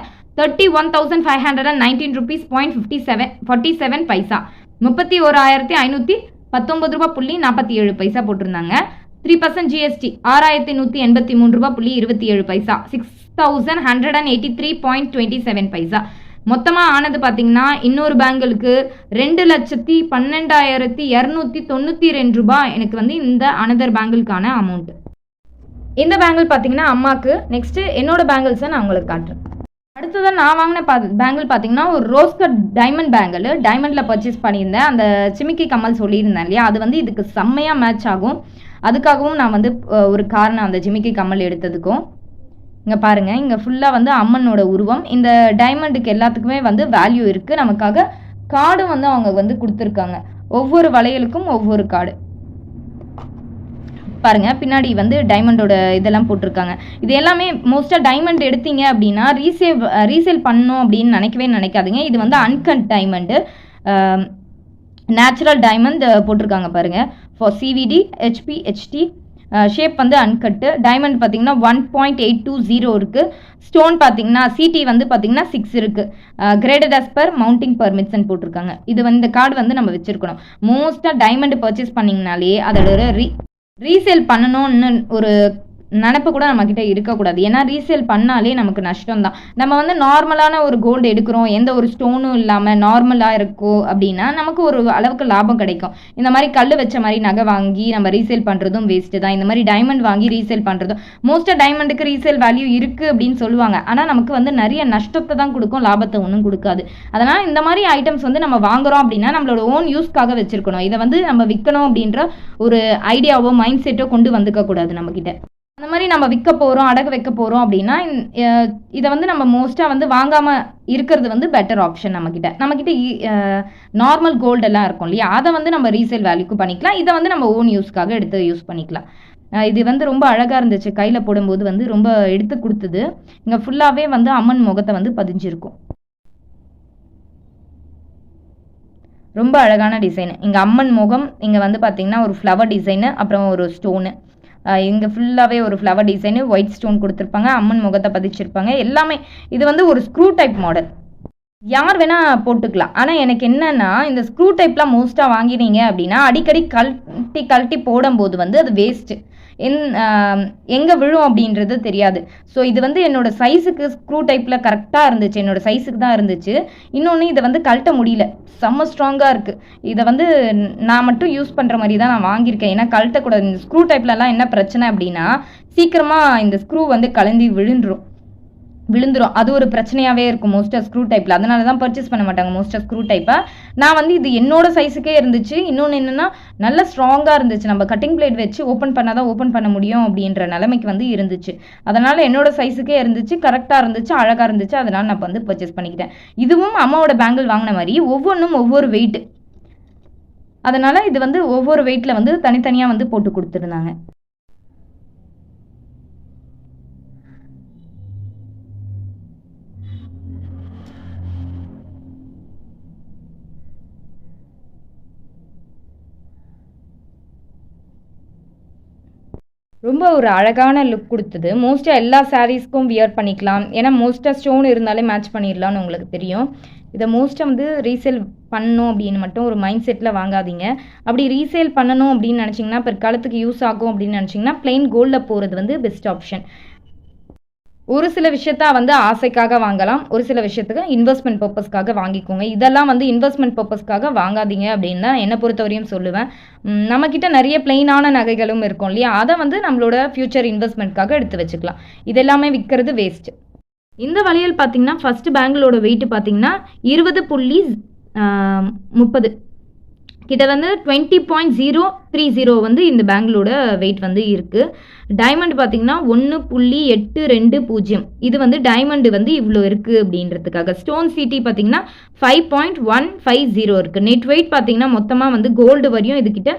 31,519 ருபீஸ் 0.47 பைசா 31,519 ரூபாய் 47 போட்டிருந்தாங்க. 3% ஜிஎஸ்டி 6,183 ரூபாய் 27 6,183.27 மொத்தமாக ஆனது பார்த்தீங்கன்னா இன்னொரு பேங்கிளுக்கு 2,12,292 ரூபாய் எனக்கு வந்து இந்த அனதர் பேங்கிளுக்கான அமௌண்ட். இந்த பேங்கிள் பார்த்தீங்கன்னா அம்மாவுக்கு. நெக்ஸ்ட்டு என்னோட பேங்கிள்ஸை நான் உங்களுக்கு காட்டுறேன். அடுத்ததான் நான் வாங்கின பேங்கிள் பார்த்தீங்கன்னா ஒரு ரோஸ் கட் டைமண்ட் பேங்கிள். டைமண்டில் பர்ச்சேஸ் பண்ணியிருந்தேன். அந்த சிமிக்கி கம்மல் சொல்லியிருந்தேன் இல்லையா, அது வந்து இதுக்கு செம்மையாக மேட்ச் ஆகும். அதுக்காகவும் நான் வந்து ஒரு காரணம் அந்த ஜிமிக்கி கம்மல் எடுத்ததுக்கும். இங்கே பாருங்கள், இங்கே ஃபுல்லாக வந்து அம்மனோட உருவம். இந்த டைமண்டுக்கு எல்லாத்துக்குமே வந்து வேல்யூ இருக்குது. நமக்காக கார்டும் வந்து அவங்க வந்து கொடுத்துருக்காங்க. ஒவ்வொரு வளையலுக்கும் ஒவ்வொரு கார்டு பாருங்க. பின்னாடி வந்து டைமண்டோட இதெல்லாம் போட்டிருக்காங்க. இது எல்லாமே மோஸ்ட்டாக டைமண்ட் எடுத்தீங்க அப்படின்னா ரீசேல் பண்ணணும் அப்படின்னு நினைக்காதீங்க. இது வந்து அன்கட் டைமண்டு, நேச்சுரல் டைமண்ட் போட்டிருக்காங்க பாருங்க. For CVT HP HD shape வந்து அன்கட்டு. டைமண்ட் பார்த்தீங்கன்னா 1.820 இருக்குது. ஸ்டோன் பார்த்தீங்கன்னா சிடி வந்து பார்த்தீங்கன்னா 6 இருக்குது. கிரேடட் அஸ் பர் மவுண்டிங் பர்மிட்ஸ்ன்னு போட்டிருக்காங்க. இது வந்து இந்த கார்டு வந்து நம்ம வச்சிருக்கணும். மோஸ்ட்டாக டைமண்ட் பர்ச்சேஸ் பண்ணிங்கனாலே அதோட ரீசேல் பண்ணணும்னு ஒரு நினப்பு கூட நம்மக்கிட்ட இருக்கக்கூடாது. ஏன்னா ரீசேல் பண்ணாலே நமக்கு நஷ்டம் தான். நம்ம வந்து நார்மலான ஒரு கோல்டு எடுக்கிறோம், எந்த ஒரு ஸ்டோனும் இல்லாமல் நார்மலாக இருக்கும் அப்படின்னா நமக்கு ஒரு அளவுக்கு லாபம் கிடைக்கும். இந்த மாதிரி கல் வச்ச மாதிரி நகை வாங்கி நம்ம ரீசேல் பண்ணுறதும் வேஸ்ட்டு தான். இந்த மாதிரி டைமண்ட் வாங்கி ரீசேல் பண்ணுறதும் மோஸ்ட்டாக டைமண்டுக்கு ரீசேல் வேல்யூ இருக்குது அப்படின்னு சொல்லுவாங்க. ஆனால் நமக்கு வந்து நிறைய நஷ்டத்தை தான் கொடுக்கும், லாபத்தை ஒன்றும் கொடுக்காது. அதனால் இந்த மாதிரி ஐட்டம்ஸ் வந்து நம்ம வாங்குறோம் அப்படின்னா நம்மளோட ஓன் யூஸ்க்காக வச்சுருக்கணும். இதை வந்து நம்ம விற்கணும் அப்படின்ற ஒரு ஐடியாவோ மைண்ட் செட்டோ கொண்டு வந்துக்க கூடாது நம்மக்கிட்ட. அந்த மாதிரி நம்ம விற்க போகிறோம், அடகு வைக்க போகிறோம் அப்படின்னா இதை வந்து நம்ம மோஸ்ட்டாக வந்து வாங்காமல் இருக்கிறது வந்து பெட்டர் ஆப்ஷன். நம்மக்கிட்ட நார்மல் கோல்டெல்லாம் இருக்கும் இல்லையா, அதை வந்து நம்ம ரீசேல் வேல்யூக்கு பண்ணிக்கலாம். இதை வந்து நம்ம ஓன் யூஸ்க்காக எடுத்து யூஸ் பண்ணிக்கலாம். இது வந்து ரொம்ப அழகாக இருந்துச்சு. கையில் போடும்போது வந்து ரொம்ப எடுத்து கொடுத்தது. இங்கே ஃபுல்லாகவே வந்து அம்மன் முகத்தை வந்து பதிஞ்சிருக்கும். ரொம்ப அழகான டிசைனு. இங்கே அம்மன் முகம், இங்கே வந்து பார்த்தீங்கன்னா ஒரு ஃப்ளவர் டிசைனு, அப்புறம் ஒரு ஸ்டோனு. இங்கே ஃபுல்லாகவே ஒரு ஃப்ளவர் டிசைனு, ஒயிட் ஸ்டோன் கொடுத்துருப்பாங்க, அம்மன் முகத்தை பதிச்சிருப்பாங்க எல்லாமே. இது வந்து ஒரு ஸ்க்ரூ டைப் மாடல். யார் வேணால் போட்டுக்கலாம். ஆனால் எனக்கு என்னென்னா இந்த ஸ்க்ரூ டைப்லாம் மோஸ்ட்டாக வாங்கினீங்க அப்படின்னா அடிக்கடி கழட்டி போடும்போது வந்து அது வேஸ்ட்டு. எங்கே விழும் அப்படின்றது தெரியாது. ஸோ இது வந்து என்னோடய சைஸுக்கு ஸ்க்ரூ டைப்பில் கரெக்டாக இருந்துச்சு, என்னோடய சைஸுக்கு தான் இருந்துச்சு. இன்னொன்று இதை வந்து கழட்ட முடியல, செம்ம ஸ்ட்ராங்காக இருக்குது. இதை வந்து நான் மட்டும் யூஸ் பண்ணுற மாதிரி தான் நான் வாங்கியிருக்கேன். ஏன்னா கழட்டக்கூடாது. இந்த ஸ்க்ரூ டைப்லலாம் என்ன பிரச்சனை அப்படின்னா சீக்கிரமாக இந்த ஸ்க்ரூ வந்து கலந்து விழுந்துரும். அது ஒரு பிரச்சனையாகவே இருக்கும் மோஸ்ட்டாக ஸ்க்ரூ டைப்பில். அதனால தான் பர்ச்சேஸ் பண்ண மாட்டாங்க மோஸ்ட்டாக ஸ்க்ரூ டைப்பை. நான் வந்து இது என்னோட சைஸுக்கே இருந்துச்சு. இன்னொன்று என்னென்னா நல்லா ஸ்ட்ராங்காக இருந்துச்சு. நம்ம கட்டிங் பிளேட் வச்சு ஓப்பன் பண்ணால் தான் ஓப்பன் பண்ண முடியும் அப்படின்ற நிலைமைக்கு வந்து இருந்துச்சு. அதனால் என்னோட சைஸுக்கே இருந்துச்சு, கரெக்டாக இருந்துச்சு, அழகாக இருந்துச்சு. அதனால் நான் வந்து பர்ச்சேஸ் பண்ணிக்கிட்டேன். இதுவும் அம்மாவோட பேங்கிள் வாங்கின மாதிரி ஒவ்வொன்றும் ஒவ்வொரு வெயிட். அதனால் இது வந்து ஒவ்வொரு வெயிட்டில் வந்து தனித்தனியாக வந்து போட்டு கொடுத்துருந்தாங்க. ரொம்ப ஒரு அழகான லுக் கொடுத்தது. மோஸ்ட்டாக எல்லா சாரீஸ்க்கும் வியர் பண்ணிக்கலாம். ஏன்னா மோஸ்ட்டாக ஸ்டோன் இருந்தாலே மேட்ச் பண்ணிடலான்னு உங்களுக்கு தெரியும். இதை மோஸ்ட்டாக வந்து ரீசேல் பண்ணணும் அப்படின்னு மட்டும் ஒரு மைண்ட் செட்டில் வாங்காதீங்க. அப்படி ரீசேல் பண்ணணும் அப்படின்னு நினச்சிங்கன்னா பிற்காலத்துக்கு யூஸ் ஆகும் அப்படின்னு நினச்சிங்கன்னா பிளெயின் கோல்டில் போகிறது வந்து பெஸ்ட் ஆப்ஷன். ஒரு சில விஷயத்த வந்து ஆசைக்காக வாங்கலாம், ஒரு சில விஷயத்துக்கு இன்வெஸ்ட்மெண்ட் பர்பஸ்க்காக வாங்கிக்கோங்க. இதெல்லாம் வந்து இன்வெஸ்ட்மெண்ட் பர்பஸ்க்காக வாங்காதீங்க அப்படின்னு தான் என்னை பொறுத்தவரையும் சொல்லுவேன். நம்மக்கிட்ட நிறைய பிளெயினான நகைகளும் இருக்கும் இல்லையா, அதை வந்து நம்மளோட ஃப்யூச்சர் இன்வெஸ்ட்மெண்ட்காக எடுத்து வச்சுக்கலாம். இதெல்லாமே விற்கிறது வேஸ்ட்டு. இந்த வளையல் பார்த்தீங்கன்னா ஃபஸ்ட்டு பேங்கிளோட வெயிட் பார்த்தீங்கன்னா 20.30 கிட்ட வந்து 20.030 வந்து இந்த பேங்கிளோட வெயிட் வந்து இருக்குது. டைமண்ட் பார்த்தீங்கன்னா 1.820. இது வந்து டைமண்டு வந்து இவ்வளோ இருக்குது அப்படின்றதுக்காக. ஸ்டோன் சிடி பார்த்தீங்கன்னா 5.150 இருக்குது. நெட் வெயிட் பார்த்தீங்கன்னா மொத்தமாக வந்து கோல்டு வரையும் இதுக்கிட்ட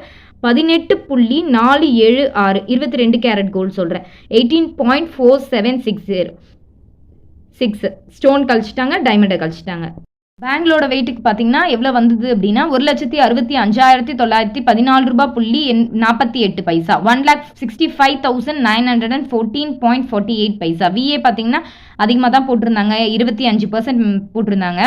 18.476 22 கேரட் கோல்டு சொல்கிறேன். 18.4760 ஸ்டோன் கழிச்சிட்டாங்க, டைமண்டை கழிச்சிட்டாங்க. பேங்கிளோட வெயிட்டுக்கு பார்த்தீங்கன்னா எவ்வளோ வந்தது அப்படின்னா 1,65,914 ரூபாய்.48 1,65,914.48 விஏ பார்த்தீங்கன்னா அதிகமாக தான் போட்டிருந்தாங்க, 25% போட்டிருந்தாங்க.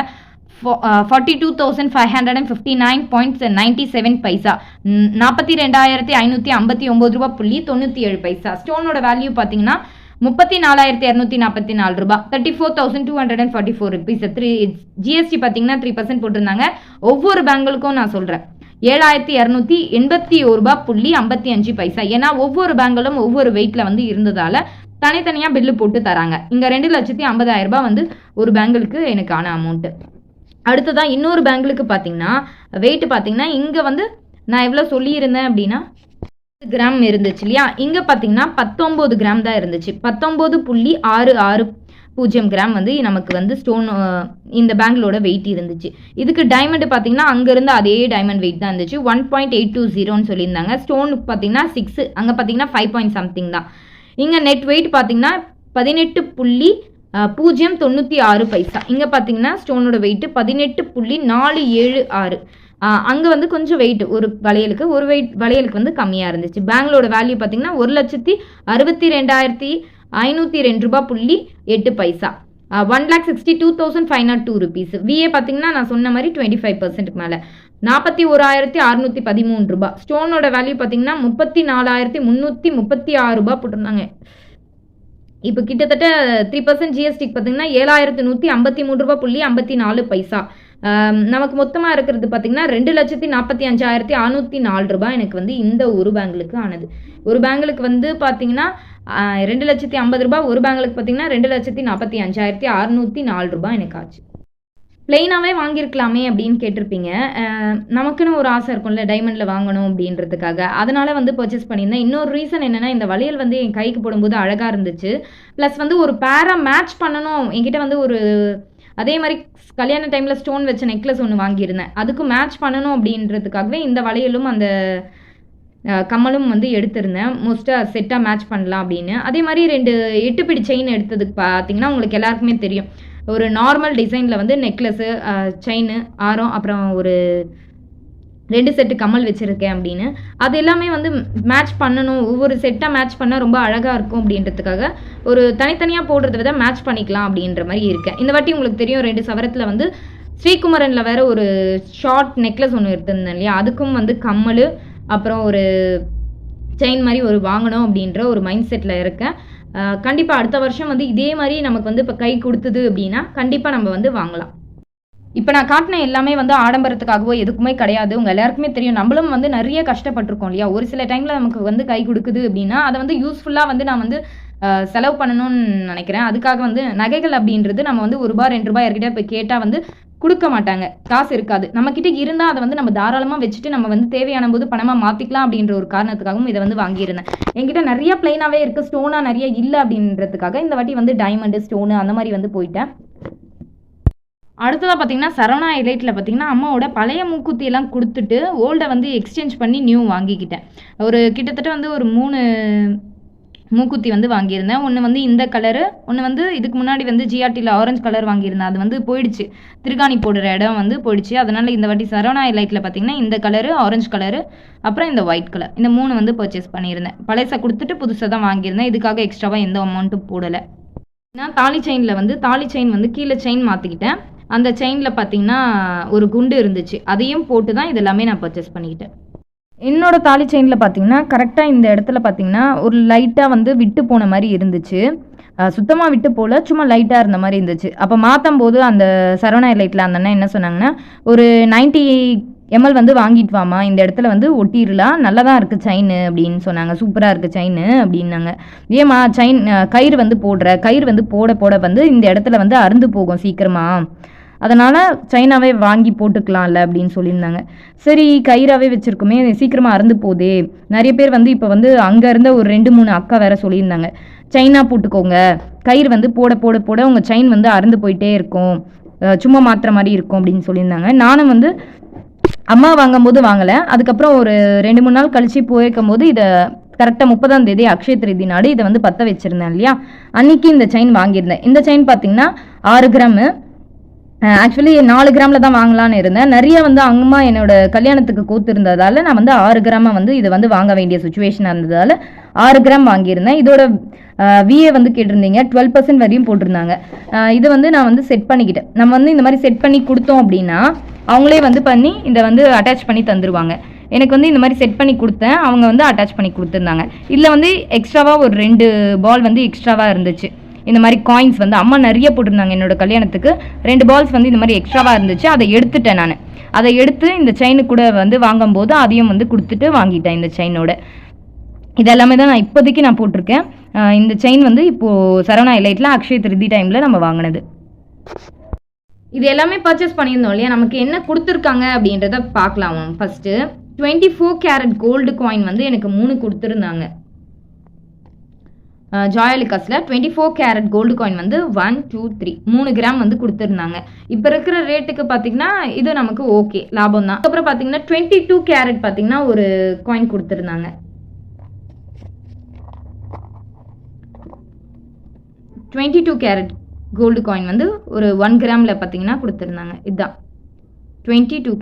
42,559.97 42,559 ஸ்டோனோட வேல்யூ பார்த்தீங்கன்னா 34,244 ரூபாய் 34,244 ருபீஸ். ஜிஎஸ்டி பார்த்தீங்கன்னா 3% போட்டிருந்தாங்க. ஒவ்வொரு பேங்குக்கும் நான் சொல்கிறேன் 7,281 ரூபாய்.55. ஏன்னா ஒவ்வொரு பேங்கிலும் ஒவ்வொரு வெயிட்டில் வந்து இருந்ததால் தனித்தனியாக பில்லு போட்டு தராங்க. இங்கே 2,50,000 ரூபாய் வந்து ஒரு பேங்கிளுக்கு எனக்கான அமௌண்ட்டு. அடுத்ததான் இன்னொரு பேங்கிளுக்கு பார்த்தீங்கன்னா வெயிட் பார்த்தீங்கன்னா இங்கே வந்து நான் எவ்வளோ சொல்லியிருந்தேன் அப்படின்னா கிராம் இருந்துச்சு இல்லையா, இங்கே பார்த்தீங்கன்னா 19 கிராம் தான் இருந்துச்சு. 19.660 கிராம் வந்து நமக்கு வந்து ஸ்டோன் இந்த பேங்கிளோட வெயிட் இருந்துச்சு. இதுக்கு டைமண்ட் பார்த்தீங்கன்னா அங்கேருந்து அதே டைமண்ட் வெயிட் தான் இருந்துச்சு. 1.820 சொல்லியிருந்தாங்க. ஸ்டோனுக்கு பார்த்தீங்கன்னா 6, அங்கே பார்த்தீங்கன்னா 5 சம்திங் தான். இங்கே நெட் வெயிட் பார்த்தீங்கன்னா 18.096. இங்கே பார்த்தீங்கன்னா ஸ்டோனோட வெயிட் 18.476. அங்கே வந்து கொஞ்சம் வெயிட் ஒரு வளையலுக்கு வந்து கம்மியாக இருந்துச்சு. பேங்கிளோட வேல்யூ பார்த்தீங்கன்னா 1,62,502 ரூபாய்.8 1,62,502 ருபீஸ். விஏ பார்த்தீங்கன்னா நான் சொன்ன மாதிரி 25% மேலே 41,613 ரூபாய். ஸ்டோனோட வேல்யூ பார்த்தீங்கன்னா 34,336 ரூபாய் போட்டிருந்தாங்க. இப்போ கிட்டத்தட்ட 3% ஜிஎஸ்டிக்கு பார்த்தீங்கன்னா 7,153 ரூபாய்.54. நமக்கு மொத்தமாக இருக்கிறது பார்த்தீங்கன்னா 2,45,604 ரூபாய் எனக்கு வந்து இந்த ஒரு பேங்கிளுக்கு ஆனது. ஒரு பேங்கிளுக்கு வந்து பார்த்தீங்கன்னா 2,50,000 ரூபாய், ஒரு பேங்கிளுக்கு பார்த்தீங்கன்னா 2,45,604 ரூபாய் எனக்கு ஆச்சு. பிளெயினாகவே வாங்கியிருக்கலாமே அப்படின்னு கேட்டிருப்பீங்க. நமக்குன்னு ஒரு ஆசை இருக்கும்ல டைமண்டில் வாங்கணும் அப்படின்றதுக்காக, அதனால் வந்து பர்ச்சேஸ் பண்ணியிருந்தேன். இன்னொரு ரீசன் என்னென்னா இந்த வளையல் வந்து என் கைக்கு போடும்போது அழகாக இருந்துச்சு. ப்ளஸ் வந்து ஒரு பேராக மேட்ச் பண்ணணும். என்கிட்ட வந்து ஒரு அதே மாதிரி கல்யாண டைமில் ஸ்டோன் வச்ச நெக்லஸ் ஒன்று வாங்கியிருந்தேன். அதுக்கு மேட்ச் பண்ணணும் அப்படின்றதுக்காகவே இந்த வளையலும் அந்த கம்மலும் வந்து எடுத்திருந்தேன். மோஸ்ட்டாக செட்டாக மேட்ச் பண்ணலாம் அப்படின்னு. அதே மாதிரி 2 8 செயின் எடுத்ததுக்கு பார்த்தீங்கன்னா உங்களுக்கு எல்லாருக்குமே தெரியும், ஒரு நார்மல் டிசைனில் வந்து நெக்லஸ்ஸு, செயின், ஆரம், அப்புறம் ஒரு 2 செட்டு கம்மல் வச்சுருக்கேன் அப்படின்னு. அது எல்லாமே வந்து மேட்ச் பண்ணணும், ஒவ்வொரு செட்டாக மேட்ச் பண்ணால் ரொம்ப அழகாக இருக்கும் அப்படின்றதுக்காக ஒரு தனித்தனியாக போடுறத விட மேட்ச் பண்ணிக்கலாம் அப்படின்ற மாதிரி இருக்கேன். இந்த வாட்டி உங்களுக்கு தெரியும் 2 சவரத்தில் வந்து ஸ்ரீகுமரனில் வேறு ஒரு ஷார்ட் நெக்லஸ் ஒன்று எடுத்திருந்தேன் இல்லையா, அதுக்கும் வந்து கம்மல் அப்புறம் ஒரு செயின் மாதிரி ஒரு வாங்கணும் அப்படின்ற ஒரு மைண்ட் செட்டில் இருக்கேன். கண்டிப்பாக அடுத்த வருஷம் வந்து இதே மாதிரி நமக்கு வந்து இப்போ கை கொடுத்தது அப்படின்னா கண்டிப்பாக நம்ம வந்து வாங்கலாம். இப்போ நான் காட்டின எல்லாமே வந்து ஆடம்பரத்துக்காகவோ எதுக்குமே கிடையாது. உங்கள் எல்லாருக்குமே தெரியும், நம்மளும் வந்து நிறைய கஷ்டப்பட்டிருக்கோம் இல்லையா. ஒரு சில டைமில் நமக்கு வந்து கை கொடுக்குது அப்படின்னா அதை வந்து யூஸ்ஃபுல்லாக வந்து நான் வந்து செலவு பண்ணணும்னு நினைக்கிறேன். அதுக்காக வந்து நகைகள் அப்படின்றது நம்ம வந்து ₹1 ₹2 யார்கிட்ட போய் கேட்டால் வந்து கொடுக்க மாட்டாங்க, காசு இருக்காது. நம்மக்கிட்ட இருந்தால் அதை வந்து நம்ம தாராளமாக வச்சுட்டு நம்ம வந்து தேவையான போது பணமாக மாற்றிக்கலாம் அப்படின்ற ஒரு காரணத்துக்காகவும் இதை வந்து வாங்கியிருந்தேன். என்கிட்ட நிறைய பிளைனாகவே இருக்குது, ஸ்டோனாக நிறைய இல்லை அப்படின்றதுக்காக இந்த வாட்டி வந்து டைமண்டு ஸ்டோனு அந்த மாதிரி வந்து போயிட்டேன். அடுத்ததாக பார்த்தீங்கன்னா சரவணா எலைட்டில் பார்த்தீங்கன்னா அம்மாவோட பழைய மூக்குத்தியெல்லாம் கொடுத்துட்டு ஓல்டை வந்து எக்ஸ்சேஞ்ச் பண்ணி நியூ வாங்கிக்கிட்டேன். ஒரு கிட்டத்தட்ட வந்து ஒரு 3 மூக்குத்தி வந்து வாங்கியிருந்தேன். ஒன்று வந்து இந்த கலரு, ஒன்று வந்து இதுக்கு முன்னாடி வந்து ஜிஆர்டியில் ஆரஞ்சு கலர் வாங்கியிருந்தேன். அது வந்து போயிடுச்சு, திருகாணி போடுற இடம் வந்து போயிடுச்சு. அதனால் இந்த வாட்டி சரவணா எலைட்டில் பார்த்தீங்கன்னா இந்த கலரு, ஆரஞ்சு கலரு, அப்புறம் இந்த ஒயிட் கலர், இந்த 3 வந்து பர்ச்சேஸ் பண்ணியிருந்தேன். பழைசை கொடுத்துட்டு புதுசாக தான் வாங்கியிருந்தேன். இதுக்காக எக்ஸ்ட்ராவாக எந்த அமௌண்ட்டும் போடலை. நான் தாலி செயின் வந்து கீழே செயின் மாற்றிக்கிட்டேன். அந்த செயினில் பார்த்தீங்கன்னா ஒரு குண்டு இருந்துச்சு, அதையும் போட்டு தான் இதெல்லாமே நான் பர்ச்சேஸ் பண்ணிக்கிட்டேன். என்னோட தாலி செயினில் பார்த்தீங்கன்னா கரெக்டாக இந்த இடத்துல பார்த்தீங்கன்னா ஒரு லைட்டாக வந்து விட்டு போன மாதிரி இருந்துச்சு. சுத்தமாக விட்டு போல, சும்மா லைட்டாக இருந்த மாதிரி இருந்துச்சு. அப்போ மாற்றும் போது அந்த சரவணா எலைட்டில் அந்த அண்ணன் என்ன சொன்னாங்கன்னா, ஒரு 90 ml வந்து வாங்கிட்டு வாமா, இந்த இடத்துல வந்து ஒட்டிடலாம், நல்லா தான் இருக்குது செயின் அப்படின்னு சொன்னாங்க. சூப்பராக இருக்குது செயின் அப்படின்னாங்க. ஏமா செயின் கயிறு வந்து கயிறு வந்து போட போட வந்து இந்த இடத்துல வந்து அறுந்து போகும் சீக்கிரமாக, அதனால் செயினாகவே வாங்கி போட்டுக்கலாம்ல அப்படின்னு சொல்லியிருந்தாங்க. சரி கயிறாகவே வச்சுருக்கோமே, சீக்கிரமாக அறுந்து போதே. நிறைய பேர் வந்து இப்போ வந்து அங்கே இருந்த ஒரு 2-3 அக்கா வேற சொல்லியிருந்தாங்க, செயினாக போட்டுக்கோங்க, கயிறு வந்து போட போட போட உங்கள் செயின் வந்து அறுந்து போயிட்டே இருக்கும், சும்மா மாற்றுற மாதிரி இருக்கும் அப்படின்னு சொல்லியிருந்தாங்க. நானும் வந்து அம்மா வாங்கும்போது வாங்கலை, அதுக்கப்புறம் ஒரு 2-3 நாள் கழிச்சு போயிருக்கும் போது இதை கரெக்டாக 30ஆம் தேதி அக்ஷய திருதி நாடு இதை வந்து பற்ற வச்சுருந்தேன் இல்லையா, அன்னைக்கு இந்த செயின் வாங்கியிருந்தேன். இந்த செயின் பார்த்தீங்கன்னா 6 கிராமு, ஆக்சுவலி 4 கிராமில் தான் வாங்கலான்னு இருந்தேன். நிறைய வந்து அம்மா என்னோட கல்யாணத்துக்கு கூத்துருந்ததால் நான் வந்து 6 கிராமை வந்து இதை வந்து வாங்க வேண்டிய சுச்சுவேஷனாக இருந்ததால் 6 கிராம் வாங்கியிருந்தேன். இதோட விஏ வந்து கேட்டிருந்தீங்க, 12% வரையும் போட்டிருந்தாங்க. இது வந்து நான் வந்து செட் பண்ணிக்கிட்டேன். நம்ம வந்து இந்த மாதிரி செட் பண்ணி கொடுத்தோம் அப்படின்னா அவங்களே வந்து பண்ணி இதை வந்து அட்டாச் பண்ணி தந்துடுவாங்க. எனக்கு வந்து இந்த மாதிரி செட் பண்ணி கொடுத்தேன், அவங்க வந்து அட்டாச் பண்ணி கொடுத்துருந்தாங்க. இதில் வந்து எக்ஸ்ட்ராவாக ஒரு 2 பால் வந்து எக்ஸ்ட்ராவாக இருந்துச்சு. இந்த மாதிரி காயின்ஸ் வந்து அம்மா நிறைய போட்டிருந்தாங்க என்னோட கல்யாணத்துக்கு. 2 பால்ஸ் வந்து இந்த மாதிரி எக்ஸ்ட்ராவாக இருந்துச்சு, அதை எடுத்துட்டேன். நான் அதை எடுத்து இந்த செயினு கூட வந்து வாங்கும்போது அதையும் வந்து கொடுத்துட்டு வாங்கிட்டேன் இந்த செயினோட. இதெல்லாமே தான் நான் இப்போதைக்கு நான் போட்டிருக்கேன். இந்த செயின் வந்து இப்போது சரவணா எலைட்டில் அக்ஷய திருதி டைமில் நம்ம வாங்கினது. இது எல்லாமே பர்ச்சேஸ் பண்ணியிருந்தோம் இல்லையா, நமக்கு என்ன கொடுத்துருக்காங்க அப்படின்றத பார்க்கலாம். ஃபஸ்ட்டு 24 கேரட் கோல்டு காயின் வந்து எனக்கு 3 கொடுத்துருந்தாங்க. ஜாயாலிகாஸில் 24 கேரட் கோல்டு காயின் வந்து 1, 2, 3 3 கிராம் வந்து கொடுத்துருந்தாங்க. இப்போ இருக்கிற ரேட்டுக்கு பார்த்தீங்கன்னா இது நமக்கு ஓகே, லாபம் தான். அதுக்கப்புறம் பார்த்தீங்கன்னா 22 கேரட் பார்த்தீங்கன்னா ஒரு காயின் கொடுத்துருந்தாங்க. 22 கேரட் கோல்டு காயின் வந்து ஒரு 1 கிராமில் பார்த்தீங்கன்னா கொடுத்துருந்தாங்க. இதுதான் 22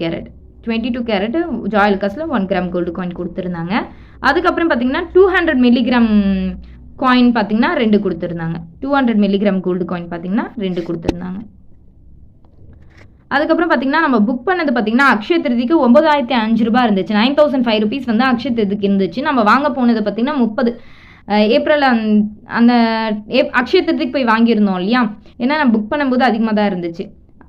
கேரட் ஜாயாலிகாஸில் 1 கிராம் கோல்டு காயின் கொடுத்துருந்தாங்க. அதுக்கப்புறம் பார்த்தீங்கன்னா 200 மில்லிகிராம் காயின் பார்த்தீங்கன்னா 2 கொடுத்துருந்தாங்க. 200 மில்லிகிராம் கோல்டு காயின் பார்த்தீங்கன்னா 2 கொடுத்துருந்தாங்க. அதுக்கப்புறம் பார்த்தீங்கன்னா நம்ம புக் பண்ணது பார்த்தீங்கன்னா அக்ஷய திருதிக்கு 9,005 ரூபாய் இருந்துச்சு. 9,005 ருபீஸ் வந்து அக்ஷய திருதிக்கு இருந்துச்சு. நம்ம வாங்க போனது பார்த்தீங்கன்னா 30 ஏப்ரல் அந்த அக்ஷய திருதிக்கு போய் வாங்கியிருந்தோம் இல்லையா, ஏன்னா நான் புக் பண்ணும்போது அதிகமாக தான் இருந்துச்சு.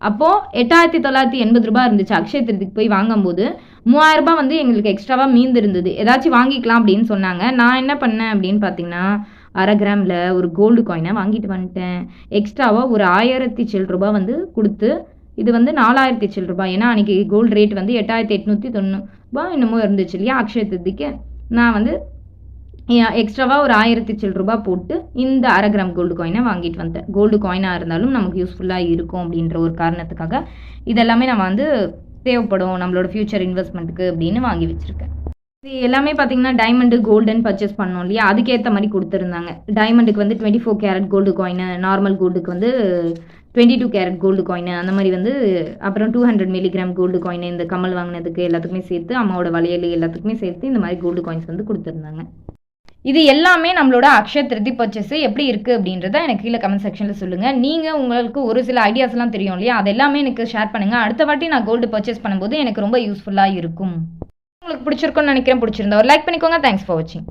அப்போது 8,980 ரூபாய் இருந்துச்சு. அக்ஷய திருதிக்கு போய் வாங்கும்போது 3,000 ரூபாய் வந்து எங்களுக்கு எக்ஸ்ட்ராவாக மீந்து இருந்தது. ஏதாச்சும் வாங்கிக்கலாம் அப்படின்னு சொன்னாங்க. நான் என்ன பண்ணேன் அப்படின்னு பார்த்தீங்கன்னா 1/2 கிராமில் ஒரு கோல்டு காயினை வாங்கிட்டு வந்துட்டேன். எக்ஸ்ட்ராவாக ஒரு 1000 சில்லற ரூபாய் வந்து கொடுத்து, இது வந்து 4000 சில்லற ரூபாய், ஏன்னா அன்றைக்கி கோல்டு ரேட் வந்து 8,890 ரூபாய் என்னமோ இருந்துச்சு இல்லையா அக்ஷய திருதிக்கு. நான் வந்து எக்ஸ்ட்ராவாக ஒரு 1000 சில்லற ரூபாய் போட்டு இந்த 1/2 கிராம் கோல்டு காயினை வாங்கிட்டு வந்தேன். கோல்டு காயினாக இருந்தாலும் நமக்கு யூஸ்ஃபுல்லாக இருக்கும் அப்படின்ற ஒரு காரணத்துக்காக இதெல்லாமே நம்ம வந்து தேவைப்படும் நம்மளோட ஃப்யூச்சர் இன்வெஸ்ட்மெண்ட்டுக்கு அப்படின்னு வாங்கி வச்சுருக்கேன். இது எல்லாமே பார்த்தீங்கன்னா டைமண்டு கோல்டுன்னு பர்ச்சேஸ் பண்ணோம் இல்லையா, அதுக்கேற்ற மாதிரி கொடுத்துருந்தாங்க. டைமண்டுக்கு வந்து 24 கேரட் கோல்டு காயின், நார்மல் கோல்டுக்கு வந்து 22 கேரட் கோல்டு காயின் அந்த மாதிரி வந்து, அப்புறம் 200 மில்லிகிராம் கோல்டு காயின் இந்த கமல் வாங்கினதுக்கு எல்லாத்துக்குமே சேர்த்து, அம்மாவோட வளையல் எல்லாத்துக்குமே சேர்த்து இந்த மாதிரி கோல்டு காயின்ஸ் வந்து கொடுத்துருந்தாங்க. இது எல்லாமே நம்மளோட அக்ஷய திருதி பர்ச்சேஸ் எப்படி இருக்குது அப்படின்றத எனக்கு கீழே கமெண்ட் செக்ஷனில் சொல்லுங்கள். நீங்கள் உங்களுக்கு ஒரு சில ஐடியாஸ்லாம் தெரியும் இல்லையா, அது எல்லாமே எனக்கு ஷேர் பண்ணுங்கள். அடுத்த வாட்டி நான் கோல்டு பர்ச்சேஸ் பண்ணும்போது எனக்கு ரொம்ப யூஸ்ஃபுல்லாக இருக்கும். உங்களுக்கு பிடிச்சிருக்கும்னு நினைக்கிறேன். பிடிச்சிருந்தா ஒரு லைக் பண்ணிக்கோங்க. தேங்க்ஸ் ஃபார் வாட்சிங்.